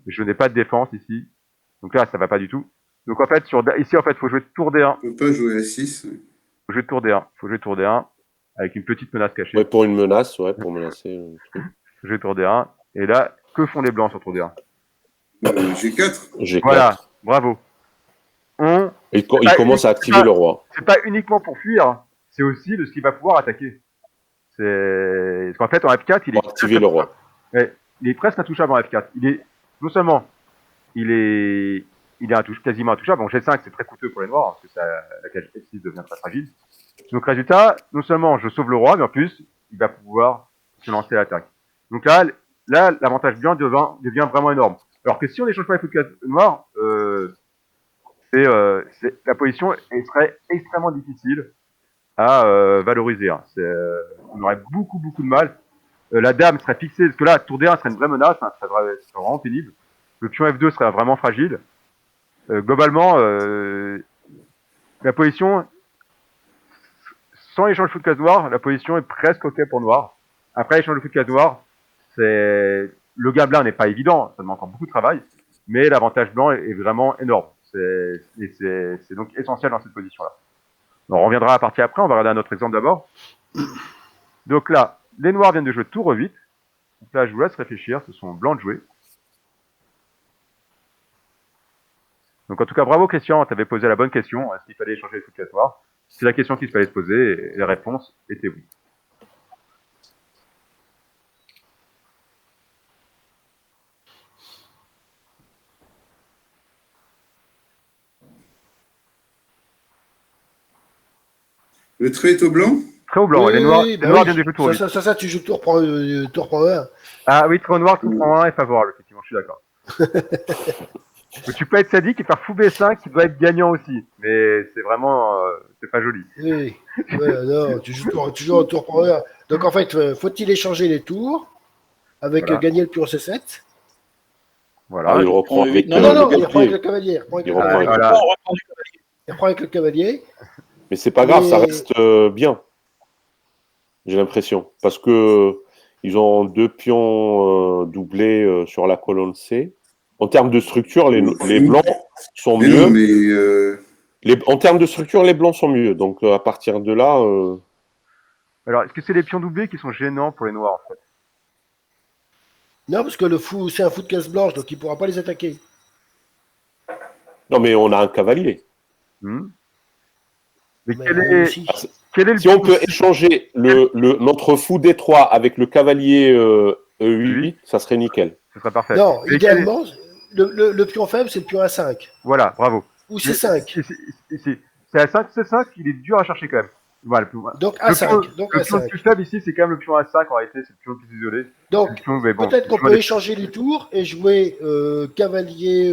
Je n'ai pas de défense ici. Donc là, ça va pas du tout. Donc en fait, ici, en fait, faut jouer tour D1. On peut pas jouer A6. Faut jouer tour D1. Avec une petite menace cachée. Ouais, pour une menace, ouais, pour menacer. Faut jouer tour D1. Et là, que font les blancs sur tour D1? G4. G4. Voilà, bravo. Il commence à activer le roi. C'est pas uniquement pour fuir, c'est aussi de ce qu'il va pouvoir attaquer. Parce qu'en fait, en F4, il est. Pour activer le roi. Ouais, il est presque intouchable en F4. Non seulement, il est quasiment intouchable. Bon, G5, c'est très coûteux pour les noirs, parce que la cage F6 devient très fragile. Donc, résultat, non seulement je sauve le roi, mais en plus, il va pouvoir se lancer l'attaque. Donc là, l'avantage blanc devient vraiment énorme. Alors que si on n'échange pas les fous de case noire, la position serait extrêmement difficile à valoriser. Hein. On aurait beaucoup de mal. La dame serait fixée, parce que là, tour D1 serait une vraie menace, hein, ça serait vraiment pénible. Le pion F2 serait vraiment fragile. Globalement, la position, sans échange de fou de case noire, la position est presque OK pour noir. Après l'échange de fou de case noire, le gain blanc n'est pas évident, ça demande encore beaucoup de travail, mais l'avantage blanc est vraiment énorme. C'est donc essentiel dans cette position-là. On reviendra à la partie après, on va regarder un autre exemple d'abord. Donc là, les noirs viennent de jouer tour 8. Donc là, je vous laisse réfléchir, ce sont blancs de jouer. Donc en tout cas, bravo Christian, tu avais posé la bonne question, est-ce qu'il fallait échanger les fous de case noire? C'est la question qu'il fallait se poser, et la réponse était oui. Le trait est au blanc? Très au blanc, les noirs viennent de jouer tour 8. Ça, tu joues tour pour 1. Ah oui, très au noir, tour prend 1 est favorable, effectivement, je suis d'accord. Mais tu peux être sadique et faire fou B5 qui doit être gagnant aussi, mais c'est vraiment, c'est pas joli. Oui, ouais, non, tu joues tour pour 1. Donc en fait, faut-il échanger les tours avec gagner le pion C7? Voilà. Ah, il reprend avec Non, il reprend avec le cavalier. Il reprend avec le cavalier. Mais c'est pas grave, ça reste bien. J'ai l'impression. Parce que Ils ont 2 pions doublés sur la colonne C. En termes de structure, les blancs sont Mais mieux. non, mais En termes de structure, les blancs sont mieux. Donc à partir de là, Alors, est-ce que c'est les pions doublés qui sont gênants pour les noirs, en fait? Non, parce que le fou, c'est un fou de casse blanche, donc il pourra pas les attaquer. non mais on a un cavalier. Hmm. Mais Mais quel aussi. est le Si on pion peut échanger notre fou D3 avec le cavalier E8, ça serait nickel. Ce serait parfait. Non, Mais idéalement, le pion faible, c'est le pion A5. Voilà, bravo. Ou C5. C'est à 5, C5, il est dur à chercher quand même. Voilà, Donc le pion, A5. Donc le pion le A5. plus faible ici, c'est quand même le pion A5 en réalité, c'est le pion le plus isolé. Donc, Le pion, mais bon, peut-être qu'on le pion peut des- échanger les tours et jouer cavalier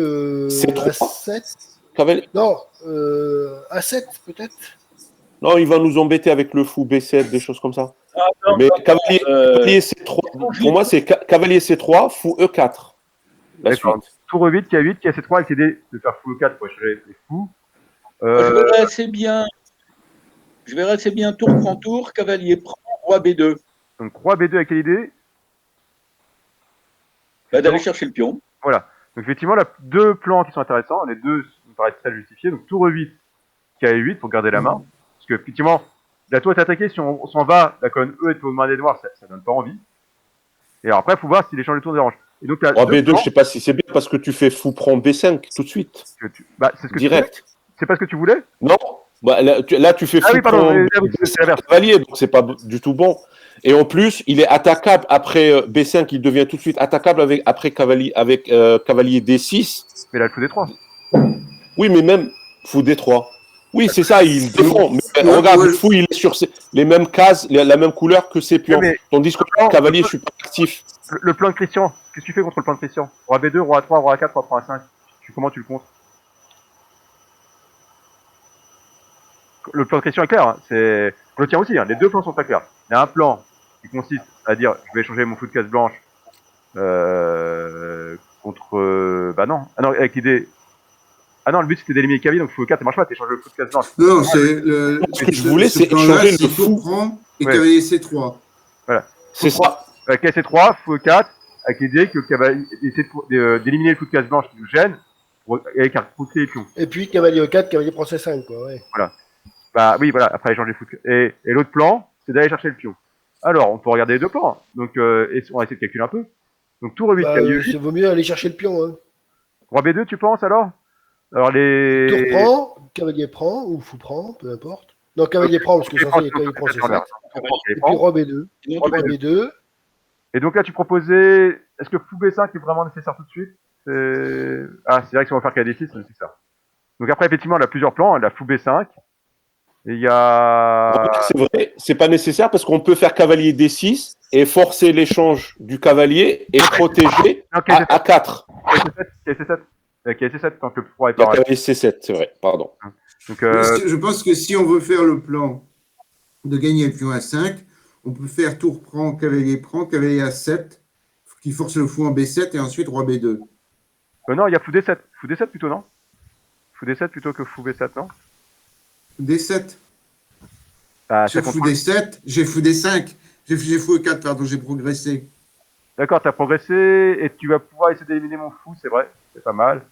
C3. A7. Cavalier... Non, A7 peut-être. Non, il va nous embêter avec le fou B7, des choses comme ça. Ah, non, Mais non, cavalier C3, pour moi, c'est cavalier C3, fou E4. La D'accord. suite. Tour E8, K8, K7-3 avec l'idée de faire fou E4 pour échanger les fous. je verrais assez bien. Je verrais assez bien tour prend tour, cavalier prend, roi B2. Donc roi B2 avec quelle idée? Bah, d'aller chercher le pion. Voilà. Donc effectivement, là, deux plans qui sont intéressants, les deux me paraissent très justifiés. Donc tour E8, K8 pour garder la main. Parce que effectivement, la tour est attaquée, si on s'en va, la colonne E est aux mains des noirs, ça donne pas envie. Et alors après, il faut voir si l'échange de tour dérange. Et donc, Roi B2, je sais pas si c'est bien parce que tu fais fou prend B5 tout de suite. c'est ce que Direct. c'est pas ce que tu voulais? Non, bah, là, tu fais Ah fou oui, pardon, prend là, oui, c'est l'inverse. cavalier, donc c'est pas du tout bon. Et en plus, il est attaquable après B5, il devient tout de suite attaquable après cavalier, cavalier D6. Mais là, le fou D3. Oui, mais même fou D3. Oui, c'est ça, il défend. Mais Ouais, regarde, ouais. le fou, il est sur les mêmes cases, la même couleur que ses pions. Ouais, mais- Tandis que le cavalier, je suis pas actif. Le plan de Christian, qu'est-ce que tu fais contre le plan de Christian? Roi B2, roi A3, roi A4, roi A5. Comment tu le comptes? Le plan de Christian est clair, hein. Je le tiens aussi, hein. Les deux plans sont très clairs. Il y a un plan qui consiste à dire je vais échanger mon fou de case blanche contre. Bah non. Ah non, avec l'idée. Ah non, le but c'était d'éliminer Kavi, donc fou 4 ça marche pas, t'échanges le fou de case blanche. non, c'est le. Ce que je voulais, ce c'est plan-là, échanger le c'est fou. tour prend et Ouais. cavalier C3. C'est ça. Avec C3, fou 4 avec l'idée que le cavalier essaie d'éliminer le fou de case blanche qui nous gêne, avec un coup de les pions. Et puis cavalier E4, cavalier prend C5, quoi, ouais. Bah oui, voilà, après échanger le fou de... Et l'autre plan, c'est d'aller chercher le pion. Alors, on peut regarder les deux plans. Donc, on va essayer de calculer un peu. Donc, tour E8, Bah, cavalier E8. c'est vaut mieux aller chercher le pion, hein. Roi B2, tu penses alors? Alors, les. Tour prend, cavalier prend, ou fou prend, peu importe. Non, cavalier prend, parce que censé, cavalier prend C7. Tour prend, Et cavalier puis prend. roi B2. Sinon, Roi B2. Et donc là, tu proposais. Est-ce que fou B5 est vraiment nécessaire tout de suite? C'est vrai que si on va faire KD6, c'est nécessaire. Donc après, effectivement, il a plusieurs plans. Il a fou B5. Et il y a. C'est vrai, c'est pas nécessaire parce qu'on peut faire cavalier D6 et forcer l'échange du cavalier et protéger Non, à 4. KC7. KC7, quand le roi est Il y a pas. cavalier C7, c'est vrai, pardon. Donc, Je pense que si on veut faire le plan de gagner le pion A5, on peut faire tour prend, cavalier A7, qui force le fou en B7 et ensuite roi B2. non, il y a fou D7. Fou D7 plutôt, non? Fou D7 plutôt que fou B7, non? D7. Ah, J'ai ça fou compte. D7, j'ai fou D5, j'ai fou E4, pardon, j'ai progressé. D'accord, t'as progressé et tu vas pouvoir essayer d'éliminer mon fou, c'est vrai, c'est pas mal.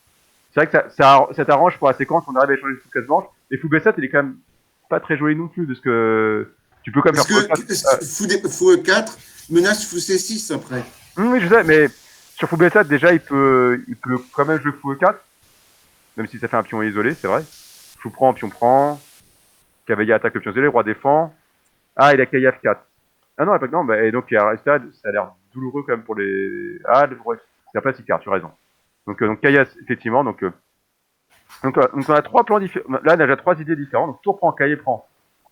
C'est vrai que ça t'arrange pour la séquence, on arrive à échanger le fou de case blanche. Et fou B7, il est quand même pas très joli non plus, parce que tu peux quand même Parce faire que fou E4 menace fou C6 après. Oui, je sais, mais sur fou B7, déjà, il peut quand même jouer fou E4, même si ça fait un pion isolé, c'est vrai. Fou prend, pion prend, cavalier attaque le pion isolé, roi défend. Ah, il a cavalier F4. Ah non, non, bah, et donc il y a ça a l'air douloureux quand même pour les. Ah, bref, c'est après c'est tu as raison. Donc Kaya, effectivement, donc on a trois plans différents. Là, on a déjà trois idées différentes. Donc tour prend, Kaya prend.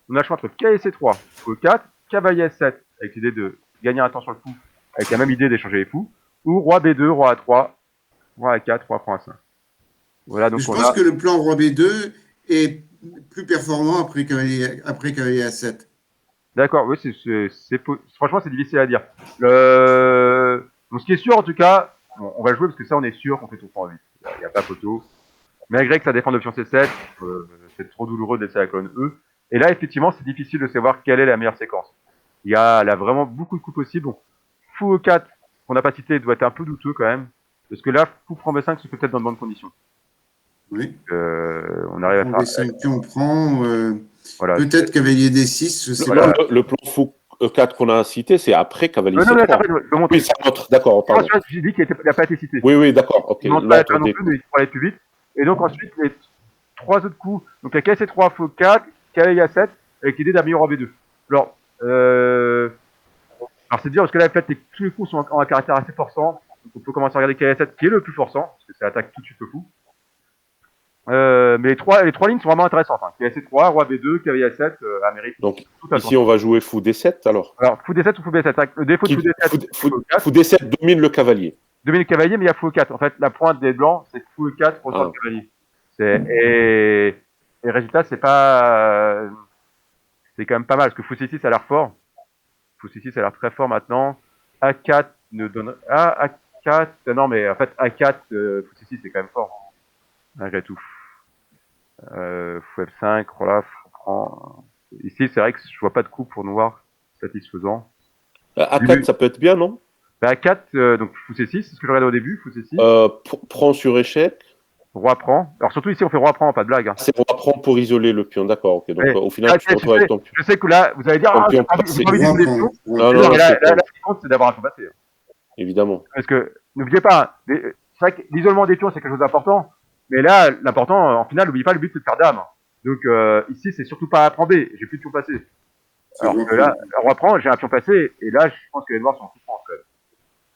On a le choix entre Kaya C3, fou 4, cavalier S7, avec l'idée de gagner un temps sur le fou, avec la même idée d'échanger les fous, ou roi B2, roi A3, roi A4, roi prend A5. Voilà, donc Je pense que le plan roi B2 est plus performant après cavalier A7. D'accord, oui, franchement, c'est difficile à dire. Donc, ce qui est sûr, en tout cas, on va jouer parce que ça, on est sûr qu'on fait tour prend 8. Il n'y a pas photo. Malgré que ça défend l'option C7, c'est trop douloureux de laisser la colonne E. Et là, effectivement, c'est difficile de savoir quelle est la meilleure séquence. Il y a là vraiment beaucoup de coups possibles. fou E4, qu'on n'a pas cité, doit être un peu douteux quand même. Parce que là, fou prend B5 se fait peut-être dans de bonnes conditions. Oui. On arrive On à faire. B5, puis on prend. Voilà. Peut-être cavalier D6, je sais Voilà. pas. Le plan fou 4 qu'on a cité, c'est après cavalier Non, mais C3. attends, je vais montrer. Oui, ça montre. D'accord, pardon. J'ai dit qu'il n'a pas été cité. Oui, oui, d'accord. Ok. Il ne pas être L'ordre non des plus, mais il faut aller plus vite. Et donc ensuite, les 3 autres coups. Donc la KC3, fou 4, cavalier A7, avec l'idée d'amener roi B2. Alors, c'est dur parce que là, en fait, tous les coups sont en un caractère assez forçant. Donc on peut commencer à regarder cavalier A7, qui est le plus forçant, parce que ça attaque tout de suite le fou. Mais les trois lignes sont vraiment intéressantes. Hein. KC3, roi B2, cavalier A7, Amérique. Donc, ici, on va jouer fou D7 alors. Alors, fou D7 ou fou B7. Le défaut de fou D7, Fou D7 domine le cavalier. domine le cavalier, mais il y a fou E4. En fait, la pointe des blancs, c'est fou E4 contre le cavalier. Et résultat, c'est pas. C'est quand même pas mal, parce que fou C6 a l'air fort. Fou C6 a l'air très fort maintenant. A4 ne donne. A4. Non, mais en fait, A4, fou C6, c'est quand même fort. Malgré tout. Fou F5, voilà, fou prend. Ici, c'est vrai que je vois pas de coup pour noir satisfaisant. A4, ça peut être bien, non? A4, donc fou C6, c'est ce que je regardais au début, fou C6. Prend sur échec. Roi prend. Alors surtout ici, on fait roi prend, pas de blague. Hein. C'est roi prend pour isoler le pion, d'accord. Ok. Donc au final, tu te retrouves avec ton pion. Je sais que là, vous allez dire, pion j'ai pas envie de les pions. Non, Mais là, ce qui compte, c'est d'avoir un pion passé. Évidemment. Parce que, n'oubliez pas, c'est vrai que l'isolement des pions, c'est quelque chose d'important. Mais là, l'important, en finale, n'oubliez pas, le but, c'est de faire dame. Donc ici, c'est surtout pas un prend B. J'ai plus de pion passé. Alors que là, roi prend, j'ai un pion passé. Et là, je pense que les noirs sont en souffrance.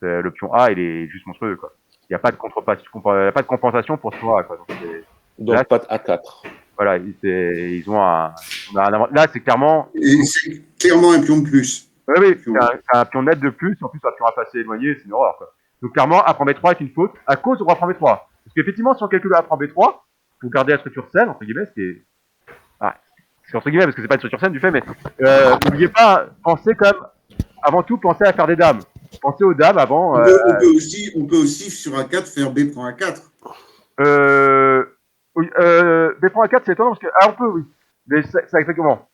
Le pion A, il est juste monstrueux, quoi. Il n'y a pas de compensation pour ce noir, quoi. Donc là, pas de A4. Voilà, ils ont là, c'est clairement. Et c'est clairement un pion de plus. Oui, c'est un pion net de plus. En plus, un pion à passer éloigné, c'est une horreur, quoi. Donc, clairement, A prend B3 est une faute à cause de roi prend B3. Parce qu'effectivement, si on calcule A prend B3, vous gardez la structure saine, entre guillemets, c'est entre guillemets, parce que c'est pas une structure saine du fait, mais n'oubliez pas, pensez quand même, avant tout, pensez à faire des dames. Pensez aux dames avant. On peut aussi sur A4 faire B prend A4. Oui, B prend A4, c'est étonnant parce que. Ah, on peut, oui. Mais c'est exactement.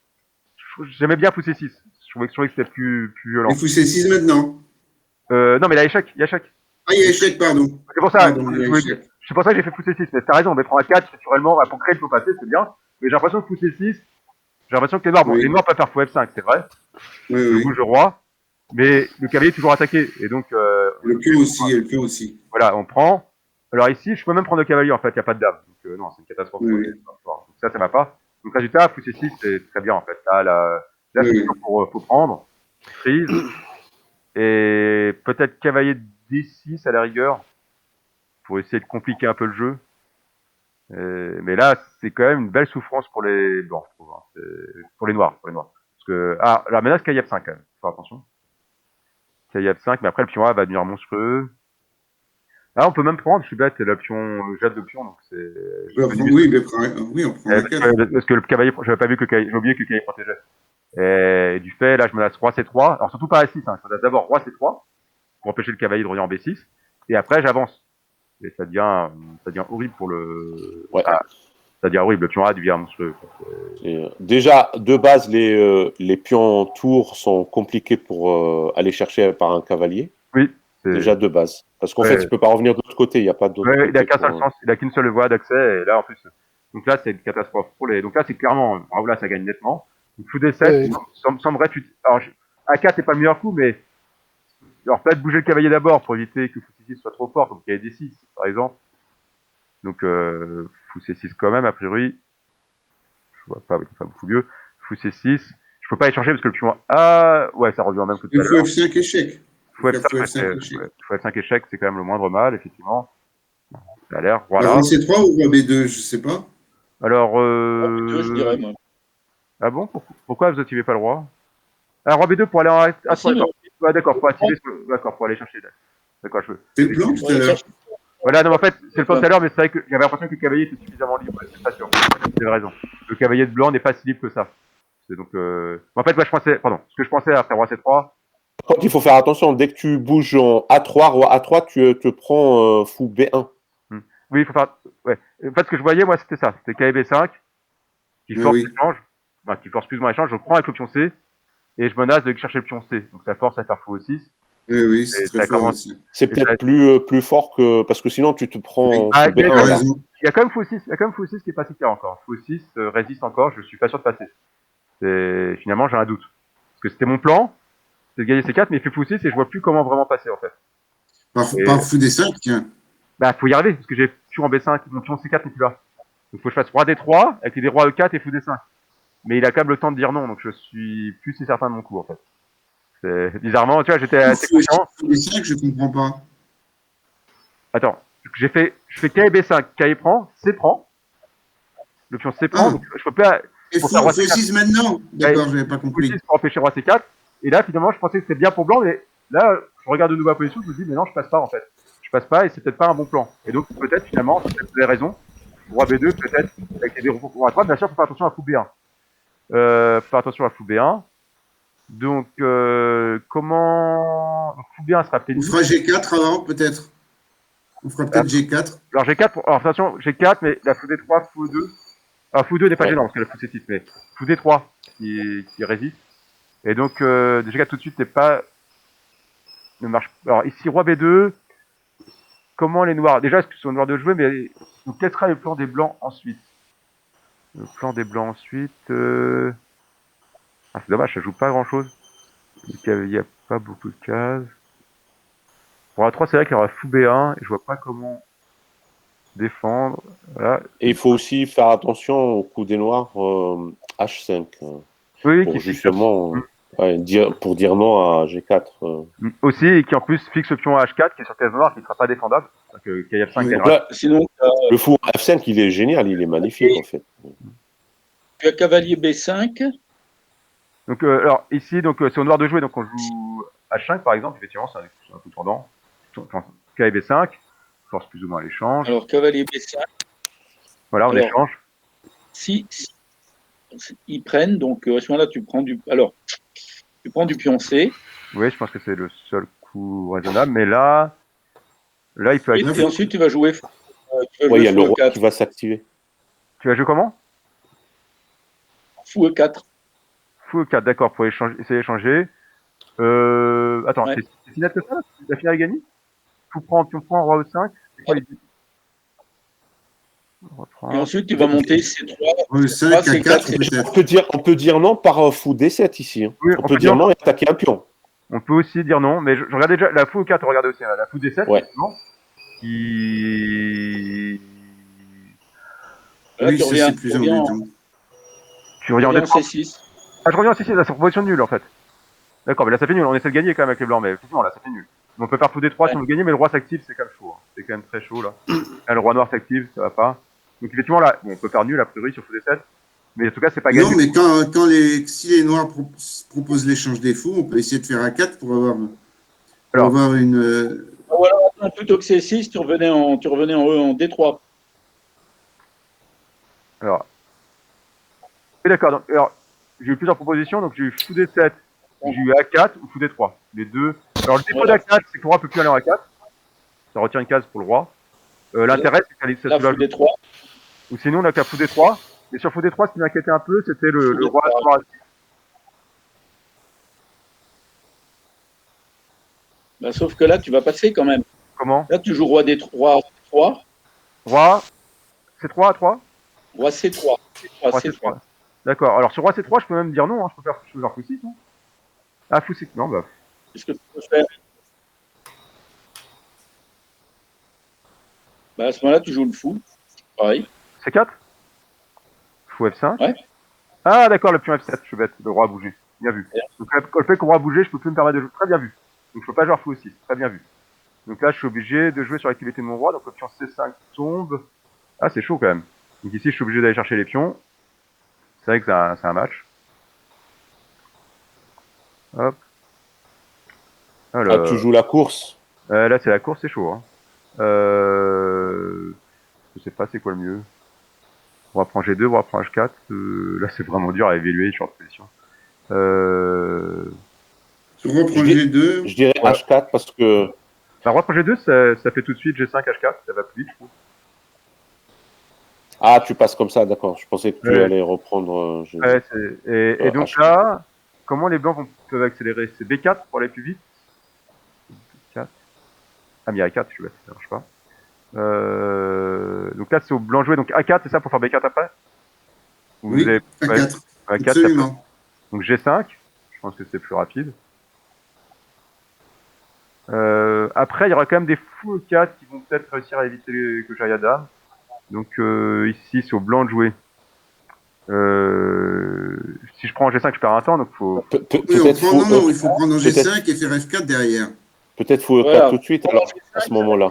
J'aimais bien fou C6. Je trouvais que c'était plus violent. Et fou C6 maintenant. Non, mais il y a échec. Ah, il y a échec, pardon. C'est pour ça. C'est pour ça que j'ai fait fou C6. Mais t'as raison, B prend A4, structurellement, pour créer le faux passé, c'est bien. Mais j'ai l'impression que fou C6, j'ai l'impression que les noirs, les noirs peuvent faire fou F5, c'est vrai. Le bouge roi. Mais le cavalier est toujours attaqué. Et donc. Le pion aussi. Voilà, on prend. Alors ici, je peux même prendre le cavalier, en fait, il n'y a pas de dame. Donc non, c'est une catastrophe. Donc ça va pas. Donc résultat, fou C6, c'est très bien, en fait. Là, c'est sûr faut prendre. Prise. Et peut-être cavalier D6 à la rigueur. Pour essayer de compliquer un peu le jeu. Mais là, c'est quand même une belle souffrance pour les blancs, je trouve. Hein. Pour les noirs. Parce que, la menace, c'est F5 quand même. Faut faire attention. F5, mais après, le pion A va devenir monstrueux. Là, on peut même prendre, je suis bête, c'est l'option jette de pion, donc c'est. Oui, on prend A4. Parce que le cavalier, j'avais pas vu que j'ai oublié que le cavalier protégeait. Et du fait, là, je menace roi C3. Alors, surtout pas A6, hein. Je menace d'abord roi C3 pour empêcher le cavalier de revenir en B6. Et après, j'avance. Et ça devient horrible pour le. Ouais. Ça devient horrible, le pion A devient monstrueux. Déjà, de base, les pions tours sont compliqués pour aller chercher par un cavalier. Oui. Déjà de base. Parce qu'en fait, il ne peut pas revenir de l'autre côté, il n'y a pas d'autre. Il n'a qu'un seul sens, il n'a qu'une seule voie d'accès, et là, en plus. Donc là, c'est une catastrophe pour les. Donc là, c'est clairement. Alors là, ça gagne nettement. Donc fou D7 semblerait. Alors, A4 c'est pas le meilleur coup, mais. Alors peut-être bouger le cavalier d'abord pour éviter que fou C6 soit trop fort, comme cavalier D6, par exemple. Donc fou C6 quand même, a priori. Je vois pas, c'est pas beaucoup mieux. Fou C6. Je peux pas échanger parce que le pion A. Ouais, ça revient même que tout à l'heure. Fou F5 échec. Fou F5 échec, c'est quand même le moindre mal, effectivement. Ça a l'air, voilà. Roi C3 ou roi B2, je sais pas. Alors, B2, je dirais, moi. Ah bon? Pourquoi vous activez pas le roi? Ah, roi B2 pour aller en. D'accord, pour activer. D'accord, pour aller chercher. D'accord, je veux. C'est le plan tout à l'heure. Voilà, non, en fait, c'est le plan tout à l'heure, mais c'est vrai que j'avais l'impression que le cavalier était suffisamment libre. C'est pas sûr. Vous avez raison. Le cavalier de blanc n'est pas si libre que ça. C'est donc. En fait, moi, ce que je pensais après roi C3. Par contre, il faut faire attention. Dès que tu bouges en A3, roi A3, tu te prends fou B1. Oui, il faut faire. Ouais. En fait, ce que je voyais, moi, c'était ça. C'était cavalier B5 qui force l'échange. Enfin, qui force plus ou moins l'échange. Je prends avec le pion C et je menace de chercher le pion C. Donc ça force à faire fou E6. Oui, c'est Et très ça fort commence- aussi. C'est Et ça- peut-être plus fort que. Parce que sinon, tu te prends. Ah, fou B1, Tu as d'accord. là. raison. Il y a quand même Fou 6, il y a quand même Fou 6 qui est pas si clair encore. Fou 6 résiste encore, je suis pas sûr de passer. Finalement, j'ai un doute. Parce que c'était mon plan, c'est de gagner C4, mais il fait Fou 6 et je vois plus comment vraiment passer, en fait. Et, Par fou des 5, tiens. bah, faut y arriver, parce que j'ai pion en B5, mon pion C4 n'est plus là. Donc, faut que je fasse roi D3, avec des rois E4 et Fou D5. Mais il a quand même le temps de dire non, donc je suis plus si certain de mon coup, en fait. Bizarrement, tu vois, j'étais assez confiant. Fou des 5, je comprends pas. Attends, je fais K et B5, K prend, C prend. Le pion C prend, Ah. donc je peux pas. Et Pour fou, faire roi fou C4. 6 maintenant. D'accord, j'avais pas Fou compris. 6 pour empêcher roi C4. Et là, finalement, je pensais que c'était bien pour blanc, mais là, je regarde de nouveau la position, je me dis, mais non, je passe pas, en fait. Je passe pas et c'est peut-être pas un bon plan. Et donc, peut-être, finalement, peut-être vous avez raison. Roi B2, peut-être, avec les verrous pour droite. Bien sûr, faut faire attention à fou B1. Faut faire attention à fou B1. Donc, comment. Donc, fou B1 sera On pénible. fera G4 avant, peut-être. On fera peut-être G4. Alors, G4, alors, attention, G4, mais la fou D3, fou E2. Alors, fou 2 n'est pas Ouais. gênant parce que la fou C6, mais fou D3 qui résiste. Et donc, G4 tout de suite n'est pas. Ne marche pas. Alors, ici, roi B2. Comment les noirs. Déjà, est-ce qu'ils sont noirs de jouer, mais. Donc, quel sera le plan des blancs ensuite? Le plan des blancs ensuite. Ah, c'est dommage, ça joue pas grand chose. Il n'y a pas beaucoup de cases. Pour la 3, c'est vrai qu'il y aura fou B1 et je vois pas comment défendre. Voilà. Et il faut aussi faire attention au coup des noirs H5. Oui, Pour qui justement. Pour dire non à G4. aussi, et qui en plus fixe le pion à H4 qui est sur thèse noire, qui ne sera pas défendable. Donc, KF5 Oui. Donc gagnera. là, Sinon, le fou F5, il est génial, il est magnifique en fait. tu as cavalier B5. Donc, alors, ici, donc, c'est au noir de jouer, donc on joue H5 par exemple, effectivement, c'est un coup tendant. K et B5, force plus ou moins l'échange. Alors, cavalier B5. Voilà, on Alors, échange. Si ils prennent, donc à ce moment-là, tu prends du pion C. Oui, je pense que c'est le seul coup raisonnable, mais là, il peut Et activer. ensuite, tu vas jouer. Oui, il y a le fou roi E4. qui va s'activer. Tu vas jouer comment? Fou E4. Fou 4, d'accord, pour essayer d'échanger. Attends, Ouais. c'est si net que ça, la finale est gagnée? Pion prend, roi E5. C'est quoi les buts? On reprend. Et ensuite, tu vas monter C3. 5 à C4, 4, c'est peut-être. On peut dire non par fou D7 ici. Hein. Oui, on peut dire non et attaquer un pion. On peut aussi dire non, mais je regardais déjà la fou 4, regardez aussi, hein, la fou D7, Ouais. effectivement, qui. Là, Oui, tu ça reviens, c'est plus embêtant. Tu reviens en en D3. C6. Ah, je reviens en C6, là, c'est proposition nulle en fait. D'accord, mais là ça fait nul, on essaie de gagner quand même avec les blancs, mais effectivement là ça fait nul. Mais on peut faire fou D3 si on veut gagner, mais le roi s'active, c'est quand même chaud. Hein. C'est quand même très chaud là. Là, le roi noir s'active, ça va pas. Donc effectivement là, bon, on peut faire nul a priori sur fou D7, mais en tout cas c'est pas gagné. Non, mais si les Noirs proposent l'échange des fous, on peut essayer de faire A4 pour avoir une. Voilà, plutôt que C6, tu revenais en D3. Alors. Oui, d'accord, donc, alors, j'ai eu plusieurs propositions, donc j'ai eu fou D7, j'ai eu A4 ou fou D3. Les deux. Alors le défaut d'A4, c'est que le roi peut plus aller en A4. Ça retire une case pour le roi. L'intérêt, c'est qu'elle Là, fou D3. Ou sinon, on a qu'à fou D3. Et sur fou D3, ce qui m'inquiétait un peu, c'était le roi noir. Bah, sauf que là, tu vas passer quand même. Comment? Là, tu joues roi D3. Roi C3 à 3? Roi C3. Roi C3. D'accord. Alors sur roi C3, je peux même dire non. Hein. Je peux faire fou 6, non? Ah, fou 6. Non, bah. Qu'est-ce que tu peux faire? Bah, à ce moment-là, tu joues le fou. Pareil. C4? Fou F5? Ouais. Ah, d'accord, le pion F7, je suis bête. Le roi a bougé. Bien vu. Donc le fait qu'on roi a bougé, je peux plus me permettre de jouer. Très bien vu. Donc je peux pas jouer fou 6. Très bien vu. Donc là, je suis obligé de jouer sur l'activité de mon roi. Donc le pion C5 tombe. Ah, c'est chaud quand même. Donc ici, je suis obligé d'aller chercher les pions. C'est vrai que c'est un match. Hop. Alors, tu joues la course. là, c'est la course, c'est chaud. Hein. Je sais pas, c'est quoi le mieux. On va prendre G2, on va prendre H4. Là, c'est vraiment dur à évaluer sur la position. On reprend G2. Je dirais Ouais. H4 parce que. Alors, reprendre G2, ça fait tout de suite G5, H4. Ça va plus vite, je trouve. Ah, tu passes comme ça, d'accord. Je pensais que tu Ouais. allais reprendre. Ouais, et donc H4. là, comment les blancs peuvent accélérer? C'est B4 pour aller plus vite. Ah, mais A4, je sais pas si ça marche pas. Donc là, c'est au blanc joué. Donc A4, c'est ça pour faire B4 après? Ou Oui, vous avez... à ouais, 4. A4, ça peut... Absolument. Donc G5, je pense que c'est plus rapide. Après, il y aura quand même des fous E4 qui vont peut-être réussir à éviter que j'aille à dame. Donc ici, c'est au blanc de jouer. Si je prends en G5, je perds un temps, donc faut... Oui, Peut-être faut, non, il faut prendre en peut-être G5 et faire F4 derrière. peut-être faut E4 Voilà. tout de suite alors à ce moment-là.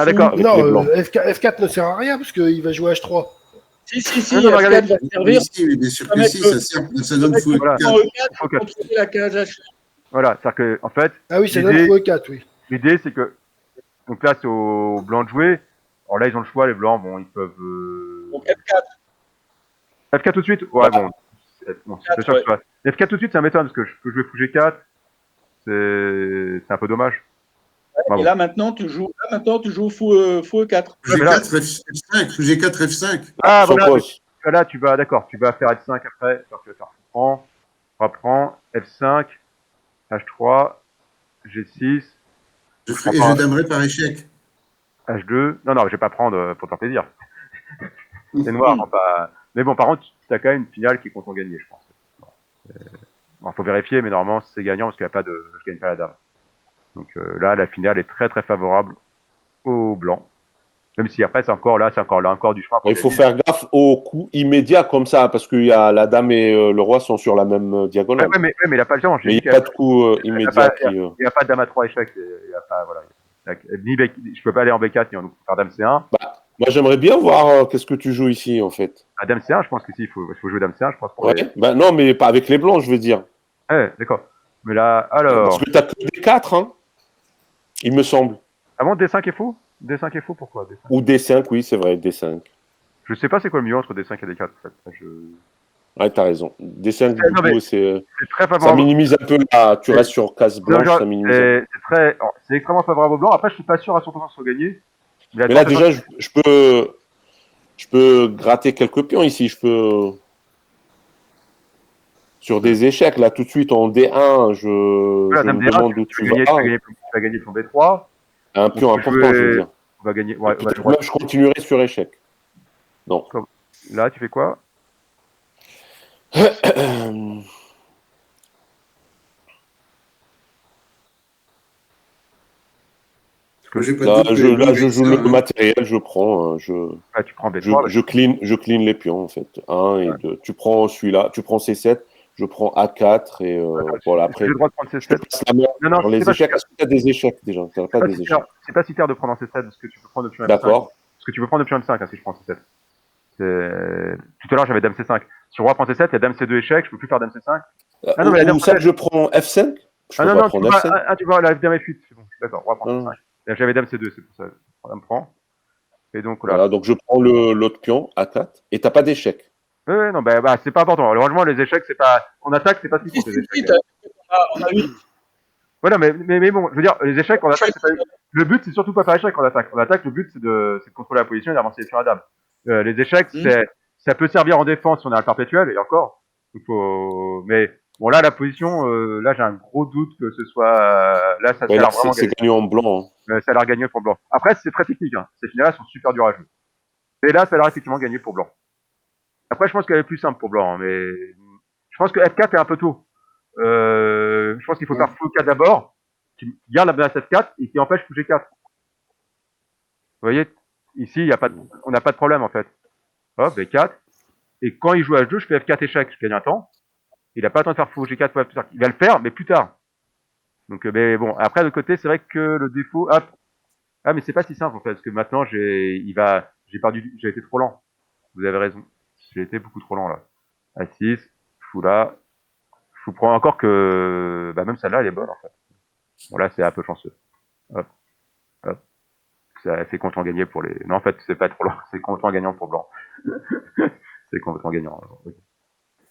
Ah d'accord. Avec Non, les blancs. F4 ne sert à rien parce qu'il va jouer H3. Si, Non, non, mais F4 regardez. va servir. Oui, mais bien sûr Ça que met si, le- ça donne fou Voilà. En F4. E4 Faut pour que- contrôler la cage H. Voilà, c'est-à-dire que en fait, Ah oui, ça donne l'idée, fou E4, oui. l'idée c'est que donc là c'est au blanc de jouer. Alors là ils ont le choix, les blancs, bon ils peuvent Donc F4. F4 tout de suite. Ouais Voilà. bon, c'est sûr que ça. F4 tout de suite ça m'étonne parce que je peux jouer fou G4, c'est un peu dommage. Bah, Et bon. là maintenant tu joues fou E4. mais là- G4, F5, G4, F5. Ah voilà, S'oppose. là tu vas d'accord, tu vas faire H5 après, alors tu vas faire fou prend, reprend, F5, H3, G6, Je je prends ferai, et je pas damerai par échec. H2. Non, je vais pas prendre pour faire plaisir. C'est noir, pas. Mais bon, par contre, tu as quand même une finale qui compte en gagner, je pense. Bon, faut vérifier, mais normalement, c'est gagnant parce qu'il n'y a pas de. Je gagne pas la dame. Donc là, la finale est très très favorable au blanc. Même si après, c'est encore là encore du chemin pour Il faut gagner. faire gaffe au coup immédiat comme ça, parce qu'il y a la dame et le roi sont sur la même diagonale. Ouais, mais il a pas le temps. J'ai Mais dit il n'y a pas de coup immédiat qui. il n'y a pas de dame à 3 échecs. Il y a pas, voilà. Je peux pas aller en B4 ni en faire dame C1. Moi, j'aimerais bien voir qu'est-ce que tu joues ici, en fait. À dame C1, je pense que si, il faut jouer dame C1, je pense. Pour Ouais. les... Ben, non, mais pas avec les blancs, je veux dire. Ouais, d'accord. Mais là, Parce alors. que tu n'as que des 4, hein, il me semble. Avant, D5 est faux? D5 est faux, pourquoi D5? Ou D5, oui, c'est vrai, D5. Je sais pas c'est quoi le mieux entre D5 et D4, en fait. Ouais, t'as raison. D5, Non, du mais coup, c'est. c'est très Ça favorable. minimise un peu la. Tu restes sur case Non, blanche, genre, ça minimise un peu. c'est extrêmement favorable au blanc. Après, je suis pas sûr à 100% que ce soit gagné. Mais là, déjà, je peux gratter quelques pions ici. Je peux. Sur des échecs, là, tout de suite, en D1, je dame me D1, demande où tu vas. tu vas gagner ton B3. Un pion On peut important, je veux jouer- dire. On va gagner. Ouais, Peut-être même je continuerai sur échec. Non. Là, tu fais quoi? J'ai pas de Là, doute que les blancs je gagnent joue ça, le hein. matériel, je prends. Ah, tu prends B3. Je clean les pions, en fait. 1 et 2. Tu prends celui-là, tu prends C7, je prends A4 et voilà. Après, J'ai le droit de prendre je te C7. passe la main Non, sur c'est les pas échecs. Est-ce que tu as des échecs déjà? Tu n'as pas des échecs. c'est pas si tard de prendre un C7 parce que tu peux prendre option F5. D'accord. Parce que tu peux prendre option F5 hein, si je prends C7. Tout à l'heure, j'avais dame C5. Si le roi prend C7, il y a dame C2 échec, je peux plus faire dame C5. Ah non, mais la dame Ou ça que je prends F5? Je Ah peux non, pas non, prendre F5. tu vois, la dame F8, c'est bon. D'accord, roi prend Ah. C5. J'avais dame C2, c'est pour ça. Dame prend. Et donc là. Voilà, donc je prends l'autre pion, A4, et t'as pas d'échec. Ouais, non, c'est pas important. Heureusement, les échecs, c'est pas. En attaque, c'est pas ce qui compte, les échecs. On a 8. Voilà, mais bon, je veux dire, les échecs en attaque, c'est pas. Le but, c'est surtout pas faire échec en attaque. En attaque, le but, c'est de contrôler la position et d'avancer sur la dame. Les échecs, ça peut servir en défense si on a un perpétuel, et encore. Il faut. Mais bon, là, la position, là, j'ai un gros doute que ce soit. Là, ça a Ouais, là, l'air vraiment c'est gagné en blanc. Hein. ça a l'air gagné pour blanc. Après, c'est très technique. Hein. Ces finales sont super dures à jouer. Et là, ça a l'air effectivement gagné pour blanc. Après, je pense qu'elle est plus simple pour blanc, hein, mais je pense que F4 est un peu tôt. Je pense qu'il faut faire fou 4 d'abord, qui garde la menace F4 et qui empêche fou G4. Vous voyez, ici, on n'a pas de problème en fait. Hop, B4. Et quand il joue H2, je fais F4 échec, je gagne un temps. Il n'a pas le temps de faire fou G4 pour F4. Il va le faire, mais plus tard. Donc, mais bon, après de l'autre côté, c'est vrai que le défaut, hop. Ah, mais c'est pas si simple en fait, parce que maintenant, j'ai été trop lent. Vous avez raison. J'ai été beaucoup trop lent là. A6, fou là. Je vous prends encore que, même celle-là, elle est bonne en fait. Bon là, c'est un peu chanceux. Hop, hop. C'est content gagné pour les. Non, en fait, c'est pas trop lent. C'est content gagnant pour blanc. C'est content gagnant.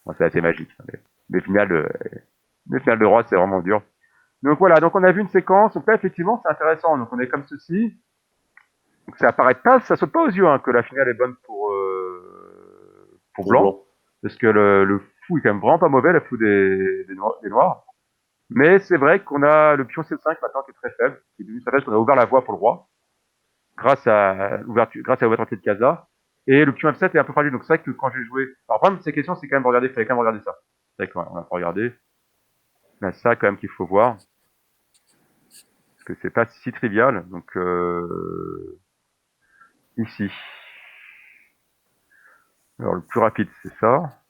Bon, c'est assez magique. Les finales de roi, c'est vraiment dur. Donc voilà, donc on a vu une séquence. Donc là, effectivement, c'est intéressant. Donc on est comme ceci. Donc ça apparaît pas, ça saute pas aux yeux hein, que la finale est bonne pour blanc, parce que le fou est quand même vraiment pas mauvais, le fou des noirs. Mais c'est vrai qu'on a le pion C5 maintenant qui est très faible, qui est devenu très faible parce qu'on a ouvert la voie pour le roi, grâce à l'ouverture de Casa. Et le pion F7 est un peu fragile, donc c'est vrai que quand j'ai joué... Alors, le problème de ces questions, c'est quand même de regarder, il fallait quand même regarder ça. C'est vrai qu'on a pas regardé. Mais ça, quand même, qu'il faut voir. Parce que c'est pas si trivial. Donc, ici. Alors, le plus rapide, c'est ça.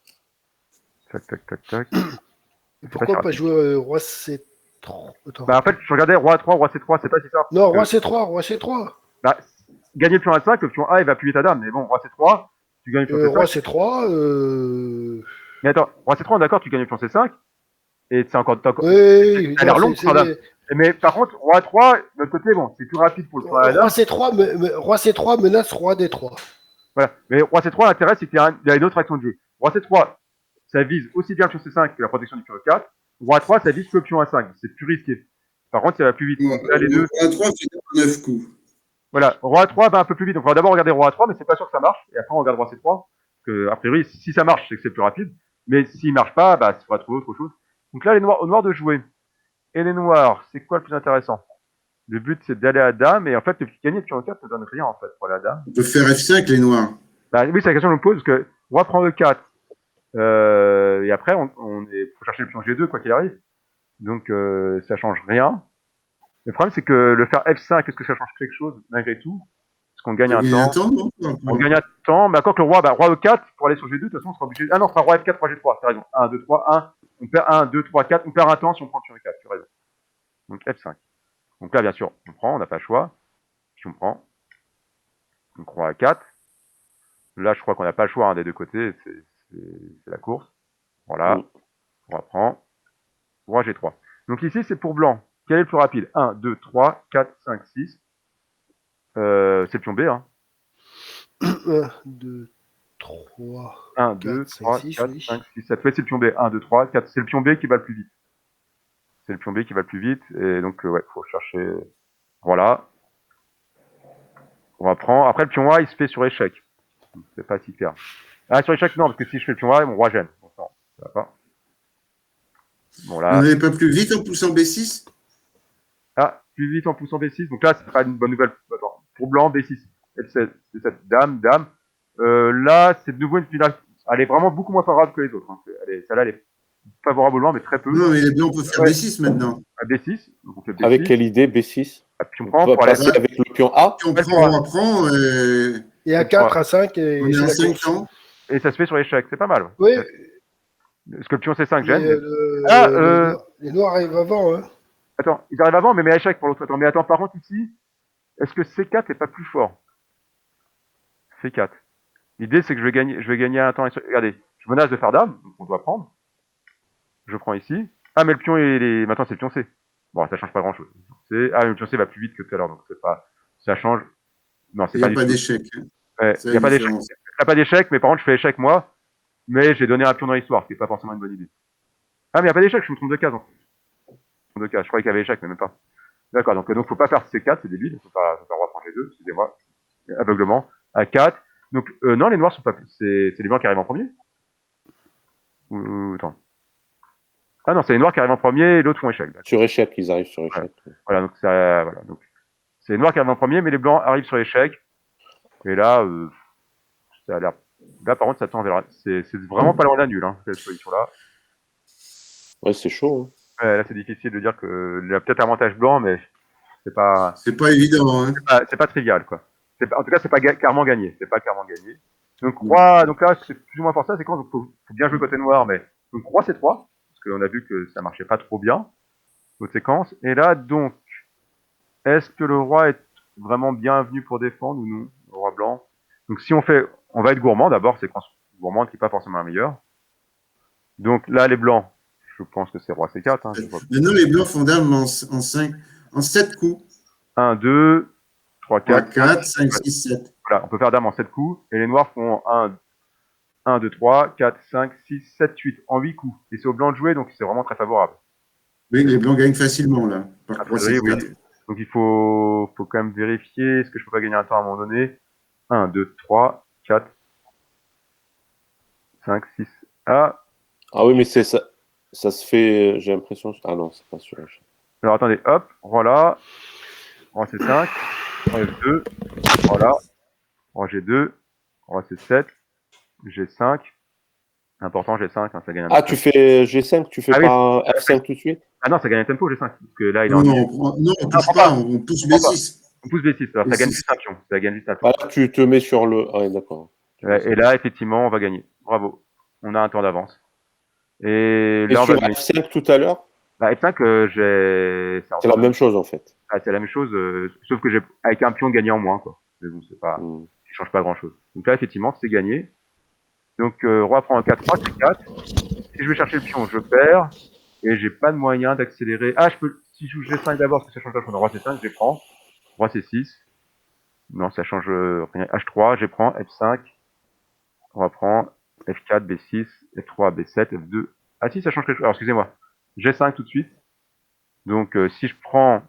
Tac, tac, tac, tac. Pourquoi pas rapide. jouer roi C3? Attends. Bah, en fait, je regardais roi A3, roi C3, c'est pas si simple. Non, roi C3, roi C3. Bah, gagner le pion A5, le pion A, il va plus vite à dame. Mais bon, roi C3, tu gagnes le pion C5. Roi C3. Mais attends, roi C3, d'accord, tu gagnes le pion C5. Et c'est encore. Oui, ça a l'air long pour dame. Mais par contre, roi A3, de l'autre côté, bon, c'est plus rapide pour le pion à la dame. Roi C3 menace roi D3. Voilà. Mais roi C3, l'intérêt, c'est qu'il y a une autre action de jeu. Roi C3, ça vise aussi bien le pion C5 que la protection du pion E4. Roi A3, ça vise que le pion A5. C'est plus risqué. Par contre, ça va plus vite. Donc, là, les deux. Roi A3 fait 9 coups. Voilà. Roi A3 va un peu plus vite. Donc, on va d'abord regarder roi A3, mais c'est pas sûr que ça marche. Et après, on regarde roi C3. Parce que, a priori, si ça marche, c'est que c'est plus rapide. Mais s'il marche pas, bah, il faudra trouver autre chose. Donc là, aux noirs de jouer. Et les noirs, c'est quoi le plus intéressant? Le but, c'est d'aller à dame. Et en fait, le petit gagner de pion E4 ne donne rien, en fait, pour aller à dame. On peut faire F5, les noirs. Bah, oui, c'est la question que je me pose, parce que roi prend E4. Et après, faut chercher le pion G2, quoi qu'il arrive. Donc, ça change rien. Le problème, c'est que le faire F5, est-ce que ça change quelque chose, malgré tout? Parce qu'on gagne un temps. Non On gagne un temps, mais encore que le roi, roi E4, pour aller sur G2, de toute façon, on sera obligé. Ah non, enfin, roi F4, roi G3, t'as raison. 1, 2, 3, 1. On perd 1, 2, 3, 4. On perd un temps si on prend le pion E4, tu as raison. Donc, F5. Donc là, bien sûr, on prend, on n'a pas le choix. Puis on prend. Donc, roi A4. Là, je crois qu'on n'a pas le choix, des deux côtés. C'est la course. Voilà. Roi prend. Roi G3. Donc ici, c'est pour blanc. Quel est le plus rapide? 1, 2, 3, 4, 5, 6. C'est le pion B. 1, 2, 3. 1, 2, 3, 4, 5, 6, 7. Ouais, c'est le pion B. 1, 2, 3, 4. C'est le pion B qui va le plus vite. C'est le pion B qui va le plus vite. Et donc, ouais, faut chercher. Voilà. On va prendre. Après, le pion A, il se fait sur échec. C'est pas si clair. Ah, sur échec, non, parce que si je fais le pion A, mon roi gêne. Bon, non, ça va pas. Bon, là. On n'allait pas plus vite en poussant B6? Ah, plus vite en poussant B6. Donc là, c'est pas une bonne nouvelle. Attends. Pour blanc, B6. F7, C7, dame, dame. Là, c'est de nouveau une finale. Elle est vraiment beaucoup moins favorable que les autres. Celle-là, elle est favorablement, mais très peu. Non, mais les blancs peuvent faire B6 maintenant. À B6. Donc on fait B6. Avec quelle idée, B6? Puis on prend peut pour aller passer avec le pion A. Si on prend, on prend. Et à 4, à 5. Et on est à 5 temps. Et ça se fait sur échec. C'est pas mal. Oui. Parce que le pion C5 gêne. Les noirs arrivent avant. Hein. Attends, ils arrivent avant, mais échec pour l'autre. Attends, mais attends, par contre, ici, est-ce que C4 est pas plus fort? C4. L'idée, c'est que je vais gagner un temps. Regardez, je menace de faire dame, donc on doit prendre. Je prends ici. Ah, mais le pion, maintenant, c'est le pion C. Bon, ça change pas grand-chose. Ah, le pion C va plus vite que tout à l'heure, donc c'est pas... Ça change... Non, c'est pas... Il n'y a pas d'échec. Ouais, il n'y a pas d'échec. Il n'y a pas d'échec, mais par contre, je fais échec, moi. Mais j'ai donné un pion dans l'histoire, ce qui n'est pas forcément une bonne idée. Ah, mais il n'y a pas d'échec, je me trompe de case. Je croyais qu'il y avait échec, mais même pas. D'accord, donc faut pas faire C4, c'est débile. Faut pas reprendre les deux, excusez-moi. Aveuglement. À 4. Donc, non, les noirs sont pas... C'est les blancs qui arrivent en premier. Attends. Ah non, c'est les noirs qui arrivent en premier et l'autre font échec. Sur échec, ils arrivent sur échec. Voilà, donc voilà. Donc, c'est les noirs qui arrivent en premier, mais les blancs arrivent sur échec. Et là, ça a l'air... Là, par contre, ça tend vers... C'est vraiment pas loin d'un nul, cette solution-là. Ouais, c'est chaud. Là, c'est difficile de dire qu'il y a peut-être avantage blanc, mais c'est pas... C'est pas évident, hein. C'est pas trivial, quoi. En tout cas, c'est pas clairement gagné. C'est pas clairement gagné. Donc, roi... Donc là, c'est plus ou moins pour ça. C'est quand il faut bien jouer côté noir, mais... Donc, roi C3, parce qu'on a vu que ça marchait pas trop bien, notre séquence. Et là, donc, est-ce que le roi est vraiment bienvenu pour défendre ou non, le roi blanc? Donc, si on fait... On va être gourmand, d'abord, séquence gourmande qui n'est pas forcément la meilleure. Donc, là, les blancs, je pense que c'est roi C4. Maintenant, les blancs font dame en 7 coups. 1, 2, 3, 4, 4, 5, 6, 7. Voilà, on peut faire dame en 7 coups. Et les noirs font 1, 2, 3, 4, 5, 6, 7, 8 en 8 coups. Et c'est aux blancs de jouer, donc c'est vraiment très favorable. Oui, les blancs gagnent facilement, là. Oui. Donc il faut quand même vérifier. Est-ce que je peux pas gagner un temps à un moment donné? 1, 2, 3, 4, 5, 6. Ah oui, mais c'est ça. Ça se fait, j'ai l'impression. Ah non, c'est pas sûr. Alors attendez, hop, voilà. Roi C5, roi F2, voilà. Roi G2, roi C7, G5. Important G5, hein, ça gagne un Ah, tempo. tu fais G5, tu fais Ah oui. pas F5 tout de suite? Ah non, ça gagne un tempo G5. Parce que là, il est Non, en. non, on touche prend pas, pas. on pousse On prend pas. B6. On pousse B6, alors ça B6. gagne juste un pion. Ça gagne juste un pion. Voilà, tu te mets sur le. Ah, ouais, d'accord. Ouais, et là, effectivement, on va gagner. Bravo. On a un temps d'avance. Et Et là, on sur va gagner. F5 tout à l'heure, Bah, F5, c'est la même chose en fait. Ah, c'est la même chose, sauf que j'ai avec un pion gagné en moins, quoi. Mais bon, c'est pas, Mm. ça change pas grand chose. Donc là, effectivement, c'est gagné. Donc, roi prend un 4-3, c'est 4. Si je vais chercher le pion, je perds. Et j'ai pas de moyen d'accélérer. Ah, je peux, si je joue G5 d'abord, parce que ça change pas, je prends roi C5, je prends. Roi C6. Non, ça change rien. H3, je prends. F5. On va prendre. F4, B6, F3, B7, F2. Ah si, ça change quelque chose. Alors, excusez-moi. G5 tout de suite. Donc, si je prends,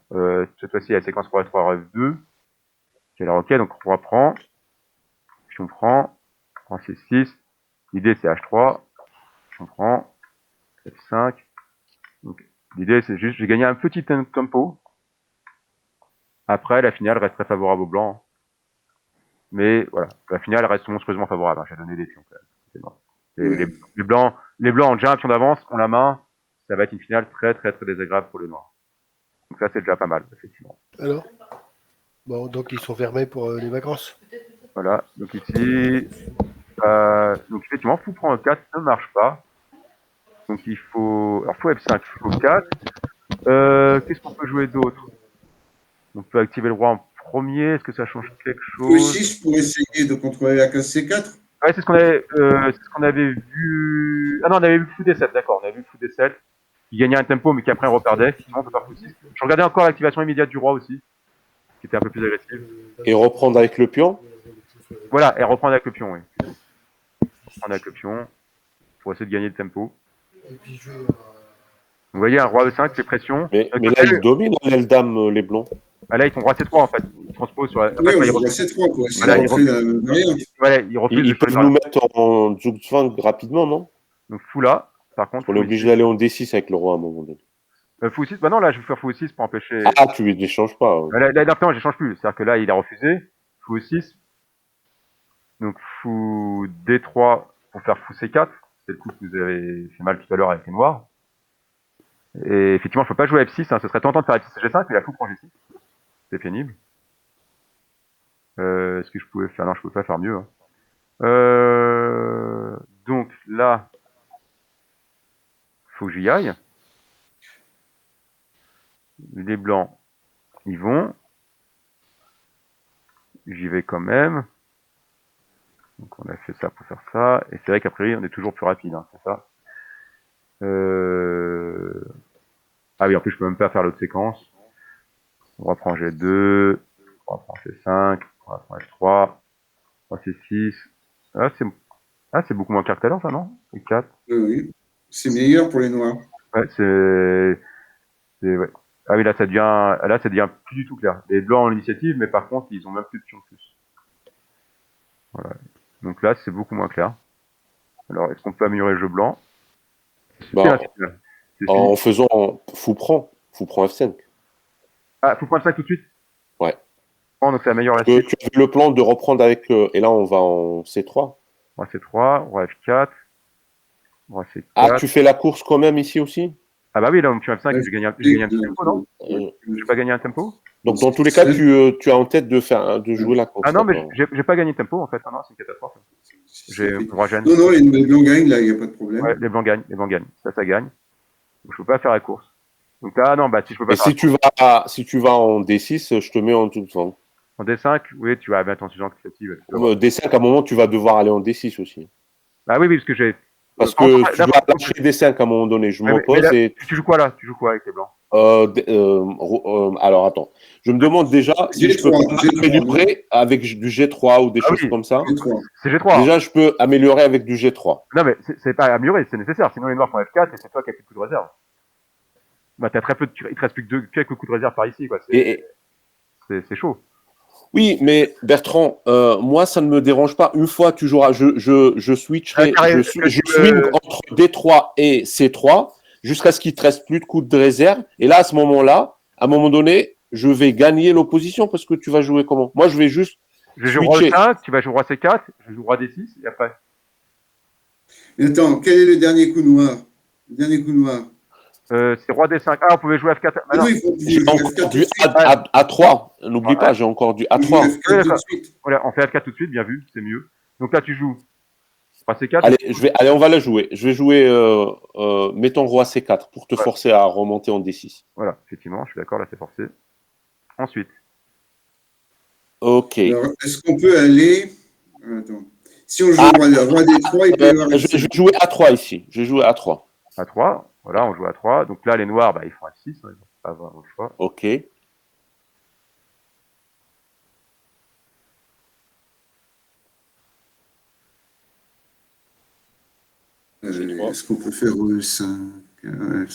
cette fois-ci, la séquence roi F3, F2. J'ai la ok, donc roi prend. Pion prend. Roi C6. L'idée, c'est H3. Pion prend. F5. Donc, l'idée, c'est juste, j'ai gagné un petit tempo. Après, la finale reste très favorable aux blancs. Mais voilà, la finale reste monstrueusement favorable. Hein. J'ai donné des pions quand même. C'est bon. Les blancs ont déjà un pion d'avance, ont la main. Ça va être une finale très très très désagréable pour les noirs. Donc ça, c'est déjà pas mal, effectivement. Alors bon, donc ils sont fermés pour les vacances. Voilà, donc ici, donc effectivement, fou prend E4 ne marche pas. Donc il faut, alors fou F5, fou 4. Qu'est-ce qu'on peut jouer d'autre? On peut activer le roi en premier. Est-ce que ça change quelque Fou chose? E6 pour essayer de contrôler la case C4. Ouais, c'est ce qu'on avait vu. Ah non, on avait vu fou D7, d'accord. On avait vu fou D7. Qui gagnait un tempo, mais qui après reperdait. Sinon, on peut faire fou 6. Je regardais encore l'activation immédiate du roi aussi, qui était un peu plus agressive. Et reprendre avec le pion. Voilà, et reprendre avec le pion, oui. Reprendre avec le pion pour essayer de gagner le tempo. Et puis jouer. Vous voyez, un roi E5, c'est pression. Mais là, ils dominent l'aile dame, les blonds. Ah, là, ils font roi C3 en fait. Ils transposent sur la. Oui, on joue à C3 pour essayer de rentrer la variante. Voilà, ils refusent Ils peuvent nous mettre en Zugzwang rapidement, non? Donc fou là, par contre. On est obligé d'aller en D6 avec le roi à un moment donné. Fou 6, bah non, là, je vais faire fou 6 pour empêcher. Ah, tu ne les changes pas. Hein. Là, non, je change plus. C'est-à-dire que là, il a refusé. Fou 6. Donc fou D3 pour faire fou C4. C'est le coup que vous avez fait mal tout à l'heure avec les noirs. Et effectivement, je peux pas jouer F6. Hein. Ce serait tentant de faire F6 G5, mais la fou prend G6. C'est pénible. Est-ce que je pouvais faire? Non, je peux pas faire mieux. Hein. Donc là, faut que j'y aille. Les blancs, ils vont. J'y vais quand même. Donc on a fait ça pour faire ça. Et c'est vrai qu'après, on est toujours plus rapide, hein, c'est ça. Ah oui, en plus, je peux même pas faire l'autre séquence. On reprend G2. On reprend C5. On reprend F3. On reprend C6. Ah, c'est beaucoup moins clair que tout à l'heure, ça, non? E4. Oui, c'est meilleur pour les noirs. Ouais, ouais. Ah oui, là, ça devient plus du tout clair. Les blancs ont l'initiative, mais par contre, ils ont même plus de pions de plus. Voilà. Donc là, c'est beaucoup moins clair. Alors, est-ce qu'on peut améliorer le jeu blanc? Bah, en faisant fou prend F5. Ah, fou prendre 5 tout de suite? Ouais. Oh, donc ça améliore la suite. Tu as vu le plan de reprendre avec... et là, on va en C3. Roi C3, roi F4, roi C4. Ah, tu fais la course quand même ici aussi? Ah bah oui, là, tu as F5, j'ai gagné un tempo, non? J'ai pas gagné un tempo? Donc, dans tous les cas, tu as en tête de jouer la course. Ah non, mais j'ai pas gagné de tempo, en fait. Non, c'est une catastrophe. Non, les blancs gagnent, là, il n'y a pas de problème. Ouais, les blancs gagnent. Ça gagne. Donc, je peux pas faire la course. Donc là, non, bah si je peux pas faire si tu vas en D6, je te mets en tout temps. En D5, oui, tu vas mettre en sujet active. D5, à un moment, tu vas devoir aller en D6 aussi. Ah oui, parce que j'ai... Parce que tu vas lâcher D5 à un moment donné. Je m'oppose et... Tu joues quoi, là? Tu joues quoi avec les blancs? Alors, attends. Je me demande déjà si je peux améliorer avec du G3 ou des choses comme ça. C'est G3. Déjà, je peux améliorer avec du G3. Non, mais c'est pas améliorer, c'est nécessaire. Sinon, les noirs font F4 et c'est toi qui as plus de coups de réserve. Bah, t'as très peu de... Il te reste plus que quelques coups de réserve par ici, quoi. C'est chaud. Oui, mais Bertrand, moi, ça ne me dérange pas. Une fois, tu joueras, je switcherai, je swing entre D3 et C3. jusqu'à ce qu'il te reste plus de coups de réserve. Et là, à ce moment-là, à un moment donné, je vais gagner l'opposition parce que tu vas jouer comment? Moi, je vais juste Je joue roi switcher. E5, tu vas jouer roi C4, je joue roi D6, et après. Et attends, quel est le dernier coup noir? Le dernier coup noir. C'est roi D5. Ah, on pouvait jouer F4. Ah, non. Oui, il faut J'ai jouer encore F4 tout du de suite. A3. N'oublie Ouais. pas, j'ai encore du Il faut jouer A3. F4 tout de d'accord. suite. Voilà, on fait F4 tout de suite, bien vu, c'est mieux. Donc là, tu joues roi C4. Allez, on va la jouer. Je vais jouer, mettons roi C4 pour te Ouais. forcer à remonter en D6. Voilà, effectivement, je suis d'accord, là, c'est forcé. Ensuite, Ok. Alors, est-ce qu'on peut aller. Attends. Si on joue Ah, roi D3, il peut y avoir je vais jouer A3 ici. Je vais jouer A3. A3. Voilà, on joue A3. Donc là, les noirs, bah, ils font F6. Hein, ils vont pas avoir le choix. Ok. Est-ce qu'on peut faire E5? Ouais,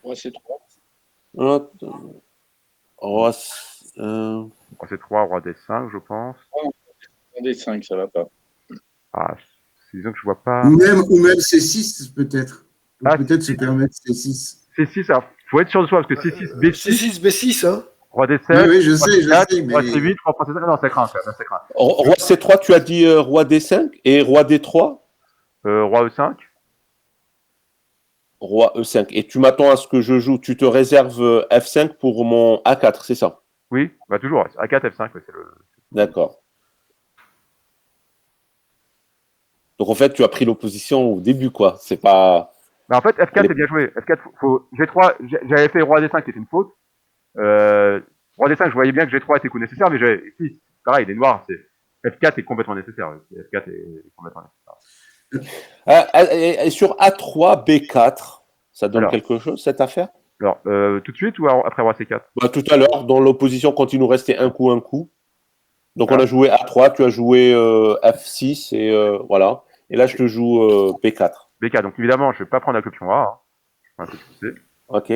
Roi C3. Roi, Roi C3, roi D5, je pense. Roi D5, ça va pas. Ah, disons que je vois pas. ou même C6, peut-être. Ou Ah, peut-être se permettre C6. C6, alors, faut être sûr de soi, parce que C6, B6, C6, B6, hein. roi D7, Oui, oui, je roi sais, D4, mais. roi C8, roi C7. Ah non, ça craint, ça craint. Roi C3, tu as dit roi D5 et roi D3, Roi E5. roi E5. Et tu m'attends à ce que je joue, tu te réserves F5 pour mon A4, c'est ça? Oui, bah toujours. A4, F5, ouais, c'est le. D'accord. Donc en fait, tu as pris l'opposition au début, quoi. C'est pas. Mais en fait, F4 est bien joué. F4, G3, j'avais fait roi D5 qui était une faute. Roi D5, je voyais bien que G3 était coup nécessaire, mais ici, pareil, les noirs, F4 est complètement nécessaire. F4 est complètement nécessaire. Et sur A3, B4, ça donne Alors. quelque chose, cette affaire? Alors, tout de suite ou après roi C4? Bah, tout à l'heure, dans l'opposition, quand il nous restait un coup. Donc, Ah. on a joué A3, tu as joué F6, et voilà. Et là, je te joue B4. B4, donc évidemment, je ne vais pas prendre la pion A. Hein. Un peu poussé. Ok.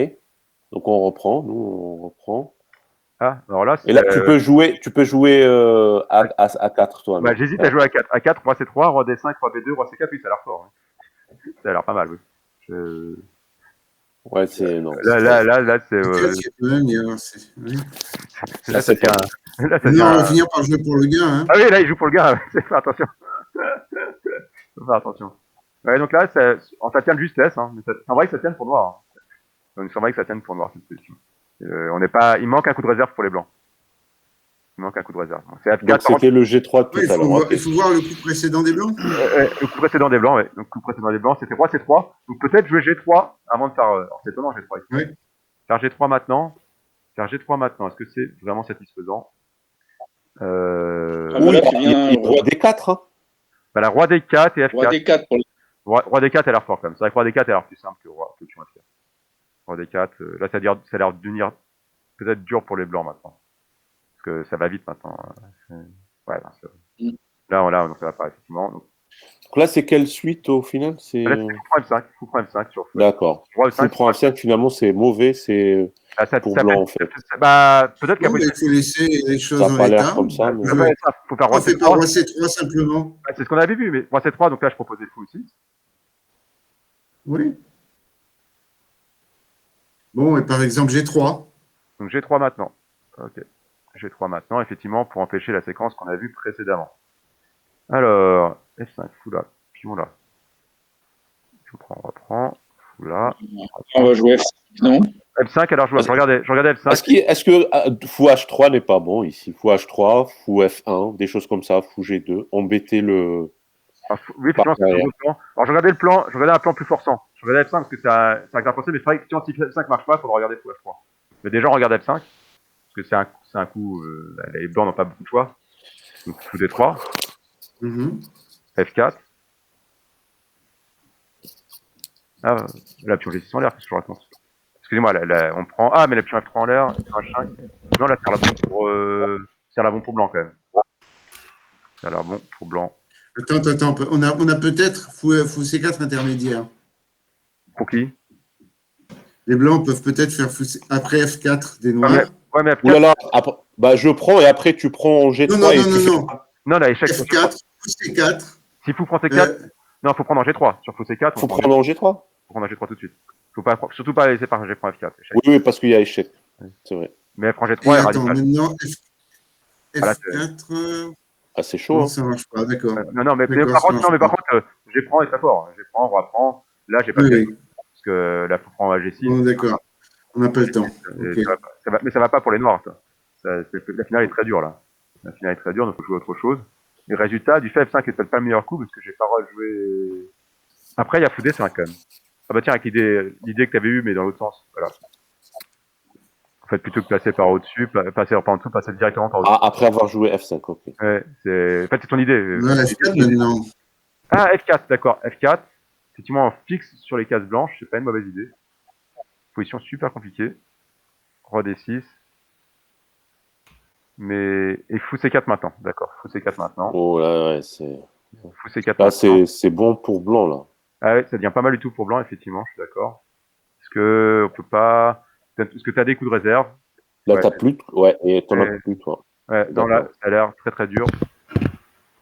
Donc, on reprend. Ah, alors là, Et là, tu peux jouer A4, toi. Bah, non? j'hésite à jouer A4. A4, roi C3, roi D5, roi B2, roi C4, oui, ça a l'air fort. Hein. Ça a l'air pas mal, oui. Ouais, c'est. Non. Là, c'est. Là, ça tient. Là, ça Non, tient. on va finir par jouer pour le gars. Hein. Ah oui, là, il joue pour le gars. Fais attention. Faut faire attention. Ouais, donc là, ça tient de justesse. Hein, mais c'est vrai que ça tienne pour noir. Hein. Donc, c'est vrai que ça tienne pour noir, cette position. On n'est pas. Il manque un coup de réserve pour les blancs. Il manque un coup de réserve. C'est F4. Donc, c'était le G3 de tout Ouais, à l'heure. il faut voir le coup précédent des blancs. Le coup précédent des blancs, ouais. Donc, le coup précédent des blancs, c'était roi C3. Donc, peut-être jouer G3 avant de faire. Alors, c'est étonnant, G3. Oui. Faire G3 maintenant. Est-ce que c'est vraiment satisfaisant? Ah, Oui, là, tu viens. roi D4. Hein. Bah, la roi D4 et F4. Roi D4 pour le. Roi D4 a l'air fort quand même. C'est vrai que roi D4 a l'air plus simple que pion F4. Roi D4, là, ça a l'air de devenir peut-être dur pour les blancs maintenant. Parce que ça va vite maintenant. Ouais, non, là, ça va pas, effectivement. Donc là, c'est quelle suite au final? C'est. là, c'est fou prend M5 sur. D'accord. Roi Fou prend F5, finalement, c'est mauvais. C'est pour blanc, en fait. Bah, peut-être Non, qu'après. mais il faut laisser les choses Ça n'a en pas l'air état. comme ça. Mais... Faut faire roi On fait pas C3. roi C3 simplement. C'est ce qu'on avait vu, mais roi C3, donc là, je proposais fou aussi. Oui. Bon, et par exemple G3. Donc G3 maintenant. Ok. G3 maintenant, effectivement, pour empêcher la séquence qu'on a vue précédemment. Alors, F5, fou là, pion là. On reprend, fou là. On va jouer F5, non? F5, alors je regardais F5. Est-ce que fou H3 n'est pas bon ici? Fou H3, fou F1, des choses comme ça, fou G2, embêter le. Oui, effectivement, c'est le plan. Alors je regardais un plan plus forçant. Je regardais F5 parce que ça a possible, mais c'est vrai que si F5 marche pas, il faudra regarder fou H3. Mais déjà, on regarde F5, parce que c'est un coup, les blancs n'ont pas beaucoup de choix. Donc fou D3, F4. Ah, la pion G6 en l'air, qu'est-ce que je raconte? Excusez-moi, on prend. Ah, mais la pion F3 en l'air, machin. Non, là, c'est la bon pour blanc quand même. Ça a l'air bon pour blanc. Attends, on a peut-être fou C4 intermédiaire. Pour qui? Les blancs peuvent peut-être faire après F4 des noirs. Ouais, mais F4. Oulala, bah je prends et après tu prends en G3 Non. Non, là, échec. F4, fou C4. Si fou prend C4, non, faut prendre en G3. Sur fou C4, Faut prendre en G3. faut prendre un G3 tout de suite. Faut pas, surtout pas laisser par un G3 F4. Échec. Oui, oui, parce qu'il y a échec. C'est vrai. Mais prend Et G3 est attends, radical. maintenant, Voilà, F4. Ah, c'est chaud. Non, Hein. ça marche pas, d'accord. non, mais D'accord, par ça contre, marche non, mais par pas. contre, G prend est très fort. G prend, roi prend. Là, j'ai pas Oui, fait. oui. Parce que là, faut prendre un G6. Bon, d'accord. On n'a pas le temps. Et Ok. mais ça va pas pour les noirs, ça. La finale est très dure, là. La finale est très dure, donc faut jouer autre chose. Et résultat, du fait F5 est peut-être pas le meilleur coup, parce que j'ai pas rejoué. Après, il y a fou D5 quand même. Ah bah tiens, avec l'idée que tu avais eue, mais dans l'autre sens. Voilà. En fait, plutôt que passer par au-dessus, passer par en dessous, passer directement par au-dessus. Ah, après avoir joué F5, ok. Ouais, en fait, c'est ton idée. On a F4 maintenant. Ah, F4, d'accord. F4. Effectivement, on fixe sur les cases blanches, c'est pas une mauvaise idée. Position super compliquée. Roi D6. Mais. Et fou C4 maintenant, d'accord. Fou C4 maintenant. Oh, là, ouais, c'est. Fou C4 Là, maintenant. c'est bon pour blanc, là. Ah ouais, ça devient pas mal du tout pour blanc, effectivement, je suis d'accord. Parce que on peut pas. Parce que t'as des coups de réserve. Là, Ouais. t'as plus. Ouais, et t'en as plus, toi. Ouais, non, là, ça a l'air très très dur.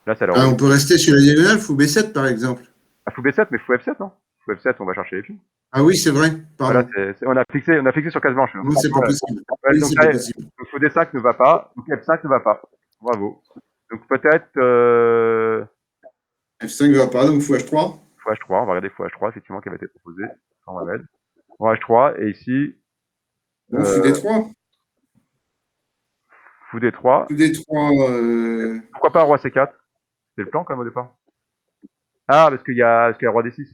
Là, ça a l'air. Ah, on peut rester sur la diagonale, fou B7 par exemple. Ah, fou B7, mais fou F7, non? Fou F7, on va chercher les pions. Ah oui, c'est vrai. Voilà, Pardon. on a fixé sur case blanche. Non, c'est pas possible. Ouais, Oui, donc, c'est là, pas possible. donc fou D5 ne va pas, donc F5 ne va pas. Bravo. Donc peut-être F5 va pas, donc fou H3. fou H3, on va regarder fou H3, effectivement, qui avait été proposé. On va mettre. Fou H3, et ici, Bon, fou D3. fou D3. Fou D3. Pourquoi pas roi C4? C'est le plan quand même au départ. Ah, parce qu'il y a roi D6.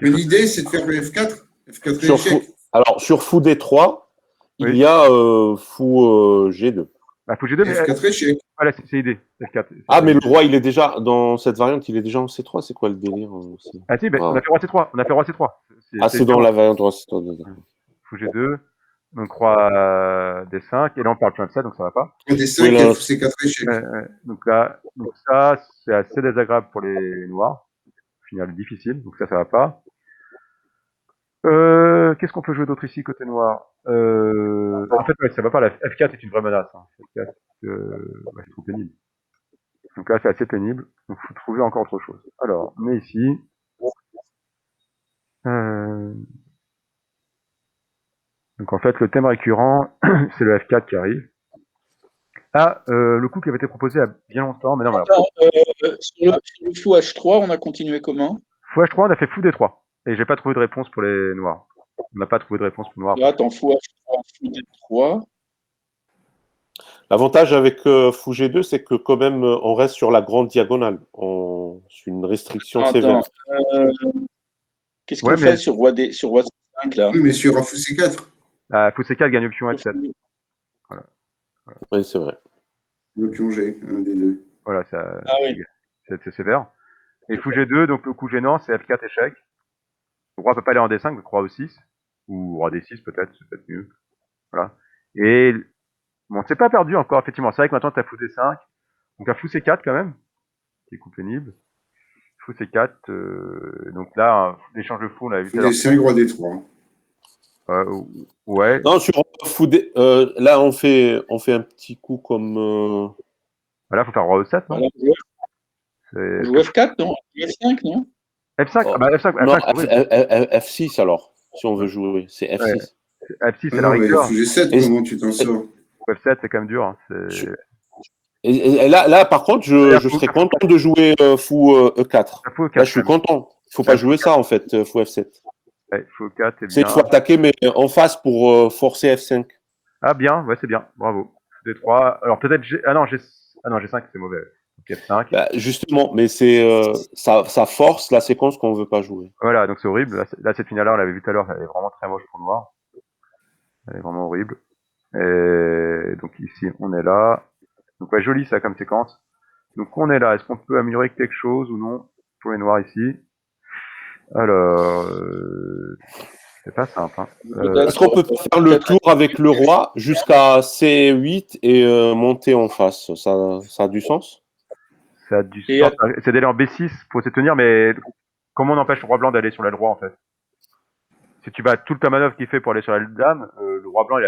Mais l'idée, c'est de faire le F4. F4 Sur échec. Alors, sur fou D3, Oui. il y a fou G2. Bah, fou G2, mais F4 échec. voilà, c'est l'idée. F4. Ah, mais le roi, il est déjà, dans cette variante, il est déjà en C3. C'est quoi le délire aussi Ah si, ben, Ah. on a fait roi C3. On a fait roi C3. Ah, c'est dans la variante roi C3. Fou G2. Donc roi D5. Et là, on parle de F7, donc ça va pas. D5 Oui, là, et fou C4 échec. Donc là, donc ça, c'est assez désagréable pour les noirs. Final difficile, donc ça va pas. Qu'est-ce qu'on peut jouer d'autre ici côté noir? En fait, ouais, ça va pas. La F4 est une vraie menace. Hein. F4, ouais, c'est trop pénible. Donc là, c'est assez pénible. Donc faut trouver encore autre chose. Alors, on est ici. Donc en fait, le thème récurrent, c'est le F4 qui arrive. Ah, le coup qui avait été proposé il y a bien longtemps, mais non, voilà. Sur le fou H3, on a continué comment? Fou H3, on a fait fou D3. Et j'ai pas trouvé de réponse pour les noirs. On n'a pas trouvé de réponse pour les noirs. Là, attends, fou H3, fou D3. L'avantage avec fou G2, c'est que quand même, on reste sur la grande diagonale. C'est une restriction sévère. Qu'est-ce qu'on fait sur roi C5 là? Oui, mais sur fou C4. Fou C4 gagne le pion F7. Voilà. Oui, c'est vrai. Le pion G, un des deux. Voilà, oui. c'est sévère. Et fou G2, donc le coup gênant, c'est F4 échec. Le roi peut pas aller en D5, donc roi E6. Ou roi D6 peut-être, c'est peut-être mieux. Voilà. Et bon, c'est pas perdu encore, effectivement. C'est vrai que maintenant t'as fou D5. Donc un fou C4 quand même, qui est coup pénible. Fou C4, donc là, l'échange de fou, on l'a vu tout à l'heure. D5, roi D3. Ouais. Non, sur fou D, là, on fait un petit coup comme. Voilà, faut faire roi E7, non? On joue F4, non? F5, non? F5, Oh. ah bah F5, Non, F5 F6 alors, si on veut jouer. C'est F6. Ouais. F6, c'est la Non, mais rigueur. fou G7, comment tu t'en sors? F7, c'est quand même dur. Hein. Et là, par contre, je serais content de jouer fou E4. Fou E4, Là, je suis content. Il faut pas jouer ça, en fait, fou F7. Ouais, fou E4, c'est C'est bien. il faut attaquer, mais en face pour forcer F5. Ah, bien, ouais, c'est bien. Bravo. D3. Alors, peut-être G... Ah non, G5, c'est mauvais. Donc F5. Bah, justement, mais c'est ça force la séquence qu'on veut pas jouer. Voilà, donc c'est horrible. Là, cette finale-là, on l'avait vu tout à l'heure, elle est vraiment très moche pour noir. Elle est vraiment horrible. Et donc ici, on est là. Donc ouais, joli ça comme séquence. Donc on est là. Est-ce qu'on peut améliorer quelque chose ou non pour les noirs ici? Alors, c'est pas simple. Hein. Est-ce qu'on peut faire le tour avec le roi jusqu'à C8 et monter en face? Ça a du sens? Ça a du sens. C'est d'aller en B6 pour se tenir, mais comment on empêche le roi blanc d'aller sur l'aile droit en fait? Si tu bats toute ta manœuvre qu'il fait pour aller sur l'aile dame, le roi blanc il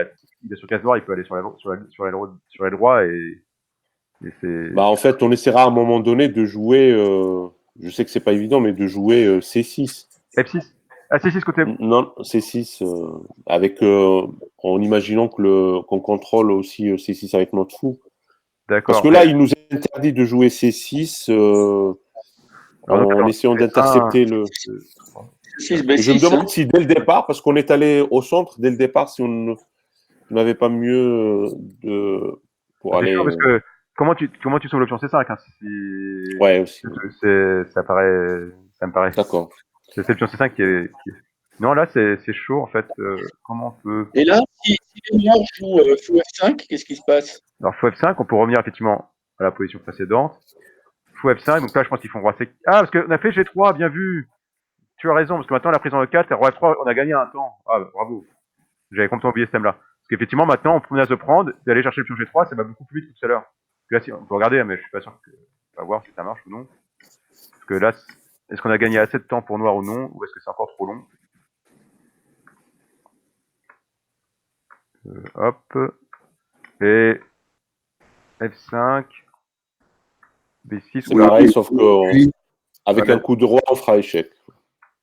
est sur case noire, il peut aller sur l'aile droit et c'est. Bah en fait, on essaiera à un moment donné de jouer. Je sais que c'est pas évident, mais de jouer C6. F6. Ah, C6 côté. Non, C6, avec, en imaginant qu'on contrôle aussi C6 avec notre fou. D'accord. Parce que là, il nous interdit de jouer C6 en essayant d'intercepter le. C6, Et je me B6, hein. demande si dès le départ, parce qu'on est allé au centre, dès le départ, si on n'avait pas mieux pour C'est aller. chaud parce que comment tu sauves l'option C5 hein, Ouais, aussi. ça me paraît. D'accord. C'est l'option C5 qui est. Non, là, c'est chaud en fait. Comment on peut. Et là, si les noirs jouent fou F5, qu'est-ce qui se passe? Alors, fou F5, on peut revenir effectivement à la position précédente. Fou F5, donc là, je pense qu'ils font roi C. Ah, parce qu'on a fait G3, bien vu. Tu as raison, parce que maintenant, la prise en E4 et roi F3, on a gagné un temps. Ah, bravo. J'avais complètement oublié ce thème-là. Parce qu'effectivement, maintenant, on peut se prendre, d'aller chercher le pion G3, ça va beaucoup plus vite que tout à l'heure. Là, si, on peut regarder, mais je suis pas sûr que. On va voir si ça marche ou non. Parce que là, est-ce qu'on a gagné assez de temps pour noir ou non, ou est-ce que c'est encore trop long? Hop. Et F5. B6. C'est pareil, sauf que avec Voilà. un coup de roi, on fera échec.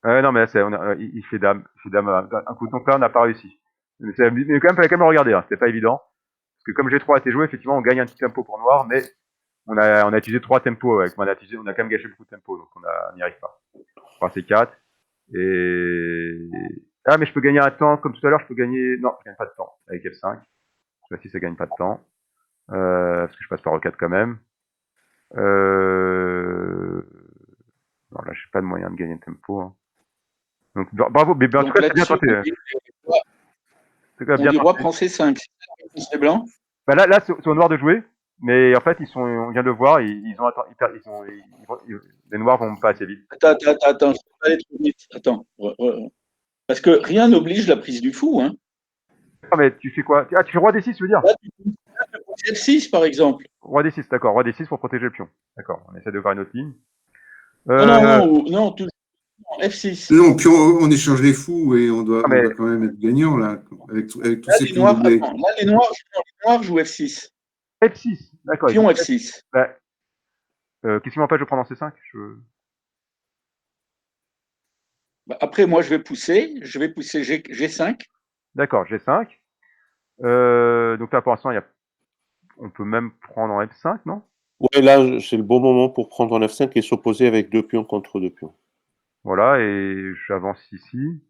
Non, mais là, il fait dame. Un coup de donc là, on n'a pas réussi. Mais quand même, fallait quand même le regarder, hein. C'était pas évident. Parce que comme G3 a été joué, effectivement, on gagne un petit tempo pour noir, mais on a utilisé 3 tempos. On a quand même gâché beaucoup de tempos, donc on n'y arrive pas. Enfin, c'est 4. Et. Ah, mais je peux gagner un temps, comme tout à l'heure, je peux gagner. Non, je gagne pas de temps avec F5. Je sais pas si ça gagne pas de temps. Parce que je passe par E4 quand même. Non, là, j'ai pas de moyen de gagner de tempo. Hein. Donc, bravo, mais en tout cas, c'est bien tenté. On dit roi prend C5. C'est blanc. Bah là, c'est au noir de jouer, mais en fait, on vient de le voir, les noirs vont pas assez vite. Attends, je peux pas aller trop vite. Attends. Parce que rien n'oblige la prise du fou, hein. Ah, mais tu fais quoi? Ah, tu fais roi D6, tu veux dire? Là, tu F6, par exemple. Roi D6, d'accord, roi D6 pour protéger le pion. D'accord, on essaie de voir une autre ligne. Non, toujours F6. Non, puis on échange les fous et on doit quand même être gagnant là, avec tous ces pions doublés. Là, les noirs jouent F6. F6, d'accord. Pion F6. Bah, qu'est-ce qui m'empêche de prendre en C5? Bah, après, moi, je vais pousser G5. D'accord, G5. Donc là, pour l'instant, on peut même prendre en F5, non? Ouais, là, c'est le bon moment pour prendre en F5 et s'opposer avec 2 pions contre 2 pions. Voilà, et j'avance ici.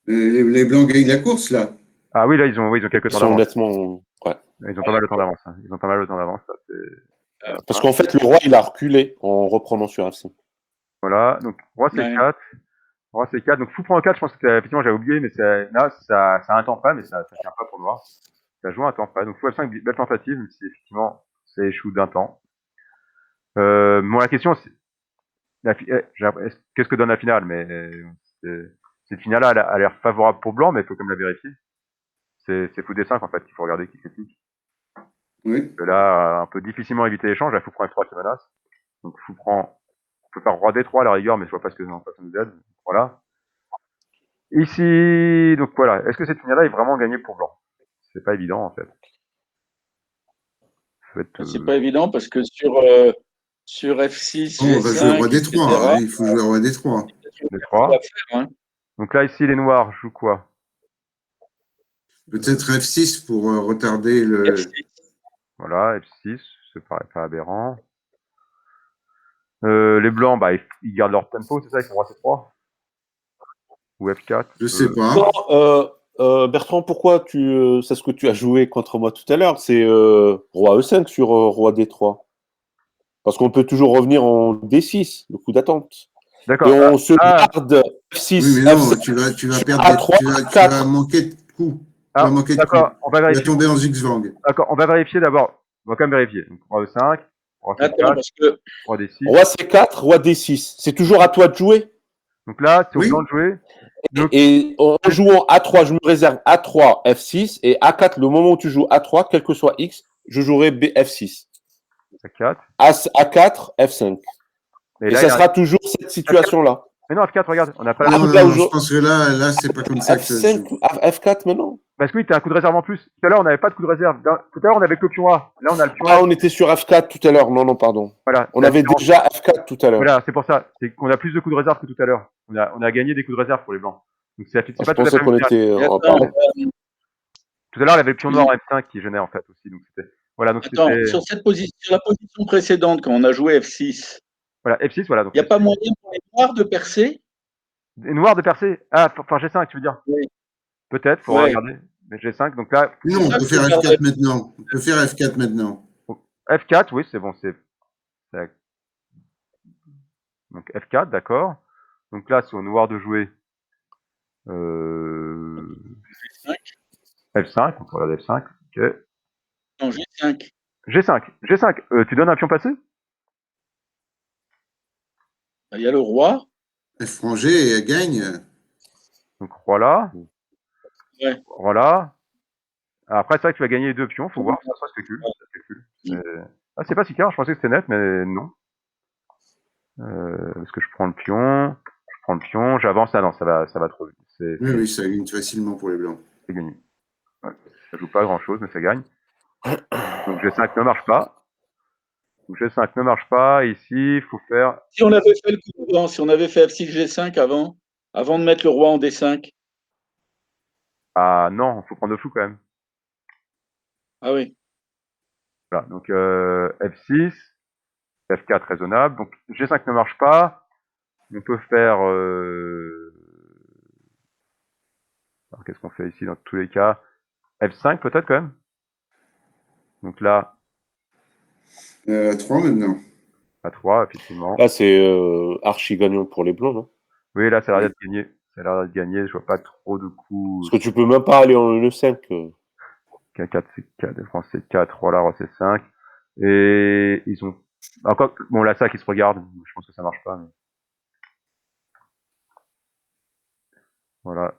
Les blancs gagnent la course là. Ah oui, là, ils ont quelques temps d'avance. Honnêtement, ouais. Ils ont pas mal de temps d'avance. Hein. Ils ont pas mal de temps d'avance. Parce qu'en fait, le roi, il a reculé en reprenant sur F5. Voilà, donc roi C4. Roi C4. Donc fou prend 4, je pense que effectivement j'avais oublié, mais là, ça a un temps près, mais ça tient pas pour noir. Ça joue un temps près. Donc fou F5, belle tentative, même si effectivement ça échoue d'un temps. Bon, la question, c'est qu'est-ce que donne la finale? Mais cette finale-là, elle a l'air favorable pour blanc, mais il faut quand même la vérifier. C'est fou D5 en fait qu'il faut regarder qui critique. Oui. Parce que là, on peut difficilement éviter l'échange. Là, fou prend F3 qui menace. Donc fou prend. On peut faire roi D3 à la rigueur, mais je vois pas ce que ça nous aide. Voilà. Ici, donc voilà. Est-ce que cette finale-là est vraiment gagnée pour blanc? C'est pas évident en fait. C'est pas évident parce que sur F6, on va jouer roi D3. Hein, il faut jouer roi D3. D3. Hein. Donc là, ici, les noirs jouent quoi? Peut-être F6 pour retarder le. F6. Voilà, F6, c'est pas aberrant. Les blancs, bah, ils gardent leur tempo, c'est ça? Ils font roi C3 ou F4? Je sais pas. Non, Bertrand, pourquoi c'est ce que tu as joué contre moi tout à l'heure? C'est roi E5 sur roi D3. Parce qu'on peut toujours revenir en D6, le coup d'attente. D'accord. Et on se garde F6. Oui, mais non, F5, tu vas perdre. Tu vas manquer de coups. D'accord, on va vérifier. Tu vas tomber en zigzag. D'accord, on va vérifier d'abord. On va quand même vérifier. Donc, roi E5, roi C4, parce que... roi D6. Roi C4, roi D6. C'est toujours à toi de jouer. Donc là, c'est au blanc de jouer. Donc... Et en jouant A3, je me réserve A3, F6, et A4, le moment où tu joues A3, quel que soit X, je jouerai F6. A4. A4, F5. Et là, ça sera toujours cette situation-là. Mais non, F4, regarde, on n'a pas Non, je pense que là, c'est pas comme ça que ça se joue. F4 maintenant. Parce que oui, t'as un coup de réserve en plus. Tout à l'heure, on n'avait pas de coup de réserve. Tout à l'heure, on avait que le pion A. Là, on a le pion Ah, A. on était sur F4 tout à l'heure. Non, pardon. Voilà. On La avait différence. déjà F4 tout à l'heure. Voilà, c'est pour ça. C'est qu'on a plus de coups de réserve que tout à l'heure. On a gagné des coups de réserve pour les blancs. Donc c'est Ah, je pas tout à pensais fait qu'on la même était. Et attends, Pardon. Tout à l'heure, il y avait le pion noir en F5 qui gênait en fait aussi. Donc c'était. Voilà, donc c'était. sur la position précédente, quand on a joué F6, Voilà, F6, voilà. Donc il n'y a pas moyen pour les noirs de percer? des noirs de percer. Ah, enfin G5, tu veux dire? Oui. Peut-être, faut Ouais. regarder. Mais G5, donc là. Non, on ça peut que je faire regardais. F4 maintenant. On peut faire F4 maintenant. F4, oui, c'est bon, donc F4, d'accord. Donc là, c'est au noir de jouer F5, on peut regarder F5, ok. Non, G5. G5, tu donnes un pion passé? Il y a le roi. F franc G et elle gagne. Donc roi là, Ouais. roi là. Après, c'est vrai que tu vas gagner les deux pions, faut voir, ça spécule. Ça spécule. Ah, c'est pas si clair, je pensais que c'était net, mais non. Parce que je prends le pion, j'avance, ah non, ça va trop vite. Oui, ça gagne facilement pour les blancs. C'est gagné. Ouais. Ça joue pas grand chose, mais ça gagne. Donc G5 ne marche pas. Donc G5 ne marche pas. Ici, il faut faire. Si on avait fait le coup d'avant, si on avait fait F6, G5 avant de mettre le roi en D5. Ah non, il faut prendre le fou quand même. Ah oui. Voilà, donc F6, F4 raisonnable. Donc G5 ne marche pas. On peut faire. Alors qu'est-ce qu'on fait ici dans tous les cas? F5 peut-être quand même. Donc là, À 3 maintenant. à 3, effectivement. Là, c'est archi gagnant pour les blancs, non? Oui, là, ça a l'air d'être gagné. Ça a l'air d'être gagné. Je vois pas trop de coups. Parce que tu peux même pas aller en E5. K4, c'est 4. France, c'est 4. Roi là, roi c'est 5. Et ils ont. Encore. Bon, là, ça qui se regarde. Je pense que ça marche pas. Mais... Voilà.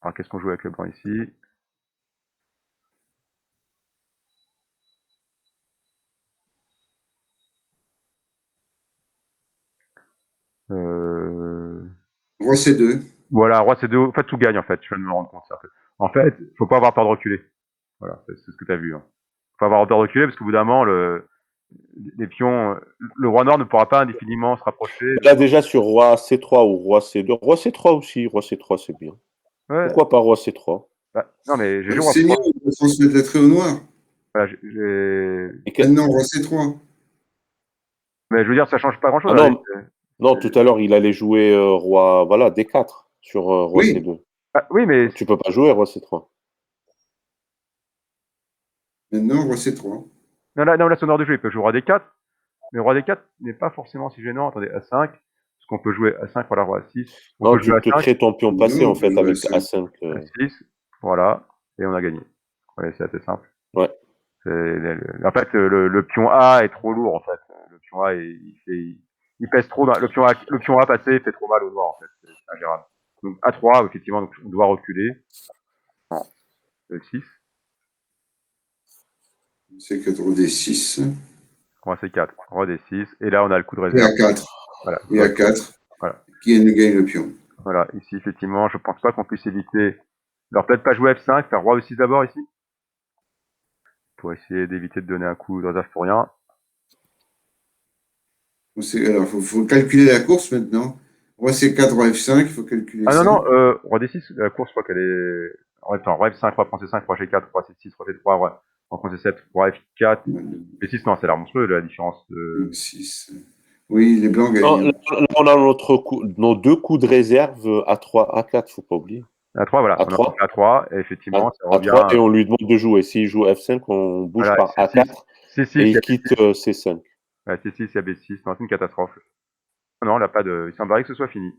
Alors, qu'est-ce qu'on joue avec le blanc ici? Roi C2. Voilà, roi C2. En fait, tout gagne, en fait. Je viens de me rendre compte. Ça. En fait, faut pas avoir peur de reculer. Voilà, c'est ce que tu as vu. Hein. Faut pas avoir peur de reculer parce qu'au bout d'un moment, les pions, le roi noir ne pourra pas indéfiniment se rapprocher. Là, déjà, sur roi C3 ou roi C2. Roi C3 aussi. Roi C3, c'est bien. Ouais. Pourquoi pas roi C3? Bah, non, mais j'ai joué roi C'est mieux, C3. on peut transmettre la trait au noir. Voilà, Maintenant, roi C3. mais je veux dire, ça change pas grand-chose. Ah Là. non, non, tout à l'heure, il allait jouer roi voilà, D4 sur roi Oui. C2. Ah, oui, mais Tu peux pas jouer roi C3. Maintenant, roi C3. non, là, c'est au nord du jeu. Il peut jouer roi D4. Mais roi D4 n'est pas forcément si gênant. Attendez, A5. Parce qu'on peut jouer A5, voilà, roi A6. On Non, peut jouer tu te A5, crées ton pion passé, Non, en fait, je avec vois A5. A6. Voilà. Et on a gagné. Ouais, c'est assez simple. Ouais. En fait, le pion A est trop lourd, en fait. Le pion A, il pèse trop. Le pion A passé fait trop mal au noir, en fait. C'est ingérable. Donc, A3, effectivement, donc, on doit reculer. Non, E6. C'est 4 roi D6. Roi C4. Roi D6. Et là, on a le coup de Et réserve. A4. Voilà. Et A4. Voilà. Qui nous gagne le pion. Voilà. Ici, effectivement, je pense pas qu'on puisse éviter. Alors, peut-être pas jouer F5, faire roi E6 d'abord, ici. Pour essayer d'éviter de donner un coup de réserve pour rien. Alors, il faut calculer la course maintenant. Roi C4, roi F5, il faut calculer Ah ça. non, roi D6, la course, je crois qu'elle est. Attends, roi F5, roi prend C5, roi G4, roi C6, roi C3, roi prend C7, roi F4. B6, non, c'est l'air monstrueux, la différence de. 6. Oui, les blancs Non, gagnent. là, on a nos deux coups de réserve A3, A4, faut pas oublier. A3, voilà. A3. On a pris A3, et effectivement, ça revient. A3, et on lui demande de jouer. S'il joue F5, on bouge Voilà, par A4, C6, et il quitte C5. C6, il y a B6, non, c'est une catastrophe. Non, là, pas de. Il semblerait que ce soit fini.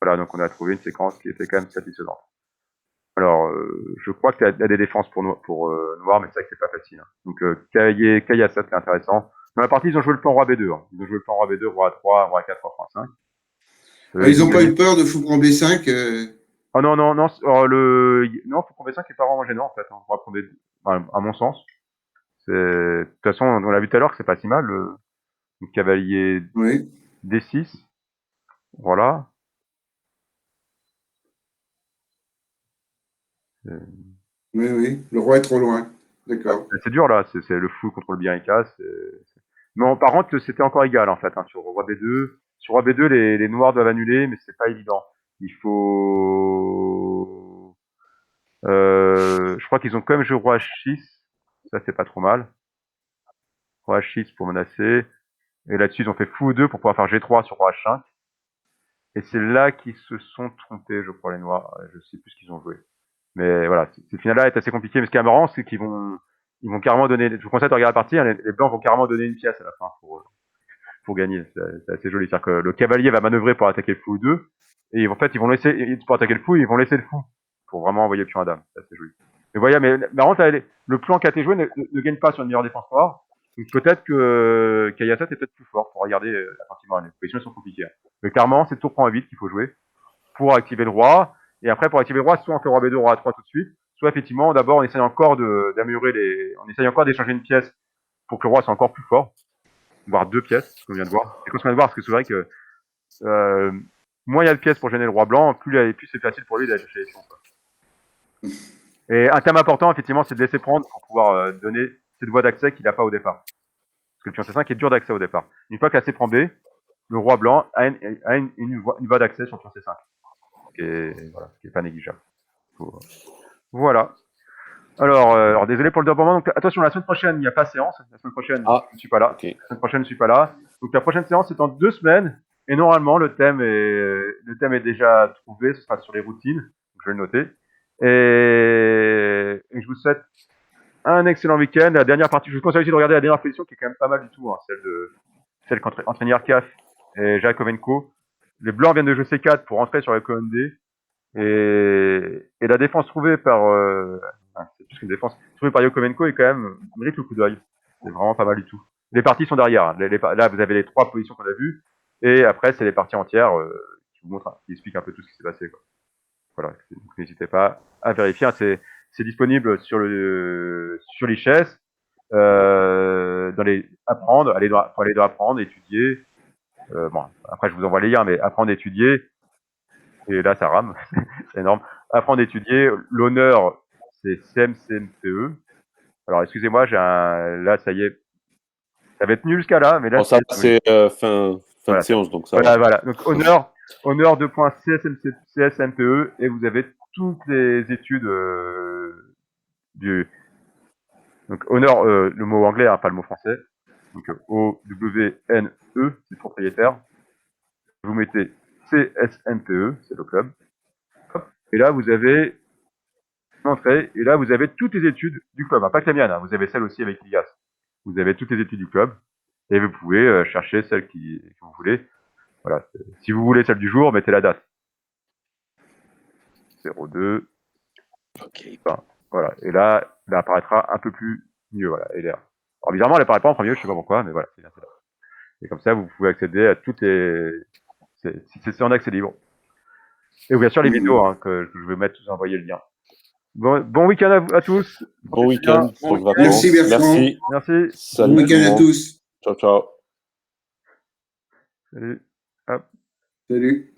Voilà, donc on a trouvé une séquence qui était quand même satisfaisante. Alors, je crois que tu as des défenses pour noir, mais c'est vrai que c'est pas facile. Hein. Donc, Kaya, ça c'est intéressant. Dans la partie, ils ont joué le plan roi B2. Hein. Ils ont joué le plan roi B2, roi A3, roi A4, roi A5. Ils n'ont pas eu peur de fou prendre B5. Oh non, non, non, non, faut prendre B5 qui est pas vraiment gênant en fait. Hein. On va prendre à mon sens. De toute façon, on l'a vu tout à l'heure que c'est pas si mal. Le cavalier Oui. D6. Voilà. Oui, oui. Le roi est trop loin. D'accord. C'est dur là, c'est le fou contre le bien et casse. Non, par contre, c'était encore égal en fait, hein, sur roi B2. Sur roi B2, les noirs doivent annuler, mais c'est pas évident. Il faut... je crois qu'ils ont quand même joué roi H6. Ça, c'est pas trop mal. Roi H6 pour menacer. Et là-dessus, ils ont fait fou 2 pour pouvoir faire G3 sur roi H5. Et c'est là qu'ils se sont trompés, je crois, les noirs. Je sais plus ce qu'ils ont joué. Mais voilà, cette finale-là est assez compliquée. Mais ce qui est marrant, c'est qu'ils ils vont carrément donner, je vous conseille de regarder la partie, hein, les blancs vont carrément donner une pièce à la fin pour gagner. C'est assez joli. C'est-à-dire que le cavalier va manœuvrer pour attaquer le fou 2. Et en fait, ils vont laisser, pour attaquer le fou, ils vont laisser le fou. Pour vraiment envoyer le pion à dame. C'est assez joli. Mais voyez, mais par contre, le plan qui a été joué ne gagne pas sur une meilleure défense noire. Donc peut-être que Kayasat est peut-être plus fort. Faut regarder la partie noire. Les positions sont compliquées. Mais clairement, c'est tour prend vite qu'il faut jouer pour activer le roi. Et après, pour activer le roi, soit on fait roi B2, roi A3 tout de suite, soit effectivement, d'abord, on essaye encore d'améliorer on essaye encore d'échanger une pièce pour que le roi soit encore plus fort, voire 2 pièces, ce qu'on vient de voir. C'est ce qu'on vient de voir, parce que c'est vrai que moins il y a de pièces pour gêner le roi blanc, plus c'est facile pour lui d'aller chercher les pions. Et un thème important, effectivement, c'est de laisser prendre pour pouvoir donner cette voie d'accès qu'il n'a pas au départ. Parce que le pion C5 est dur d'accès au départ. Une fois que l'AC prend B, le roi blanc a une voie d'accès sur le pion C5. Qui est pas négligeable. Voilà. Alors désolé pour le déroulement. Donc attention, la semaine prochaine, il n'y a pas séance. La semaine prochaine, je ne suis pas là. Okay. La semaine prochaine, je ne suis pas là. Donc la prochaine séance est en 2 semaines. Et normalement, le thème est déjà trouvé. Ce sera sur les routines. Donc, je vais le noter. Et je vous souhaite un excellent week-end. La dernière partie, je vous conseille aussi de regarder la dernière position qui est quand même pas mal du tout. Hein, celle qu'entraîne Yarkaf et Jakovenko. Les blancs viennent de jouer C4 pour entrer sur le KND. Et la défense trouvée par c'est plus qu'une défense trouvée par Yokomenko est quand même mérite le coup d'œil. C'est vraiment pas mal du tout. Les parties sont derrière. Hein. Là, vous avez les 3 positions qu'on a vues, et après c'est les parties entières qui vous montrent, qui expliquent un peu tout ce qui s'est passé. Quoi. Voilà. Donc, n'hésitez pas à vérifier. Hein. C'est disponible sur l'ICHES. Apprendre, faut aller dans apprendre, étudier. Bon, après je vous envoie les liens, mais apprendre, étudier. Et là, ça rame, c'est énorme. Apprendre à étudier, l'honneur, c'est CMCMPE. Alors, excusez-moi, là, ça y est, ça va être nul jusqu'à là, mais là, ça, c'est fin voilà, de séance, donc ça voilà, va. voilà. Donc, honneur 2.CSMPE, et vous avez toutes les études donc, honneur, le mot anglais, hein, pas le mot français. Donc, O-W-N-E, c'est propriétaire. Vous mettez CSMPE, c'est le club. Et là, vous avez entrée, et là, vous avez toutes les études du club. Hein, pas que la mienne, hein, vous avez celle aussi avec l'IGAS. Vous avez toutes les études du club, et vous pouvez chercher celle que vous voulez. Voilà. Si vous voulez celle du jour, mettez la date. 02. Ok. Enfin, voilà. Et là, elle apparaîtra un peu plus mieux. Voilà. Et là. Alors, bizarrement, elle apparaît pas en premier, je sais pas pourquoi, mais voilà, c'est bien celle-là. Et comme ça, vous pouvez accéder à toutes les. C'est en accès libre. Et bien sûr, les vidéos, hein, que je vais mettre, vous envoyer le lien. Bon week-end à tous. Bon week-end. Merci, Bertrand. Merci. Salut. Bon week-end à tous. Ciao, ciao. Salut. Hop. Salut.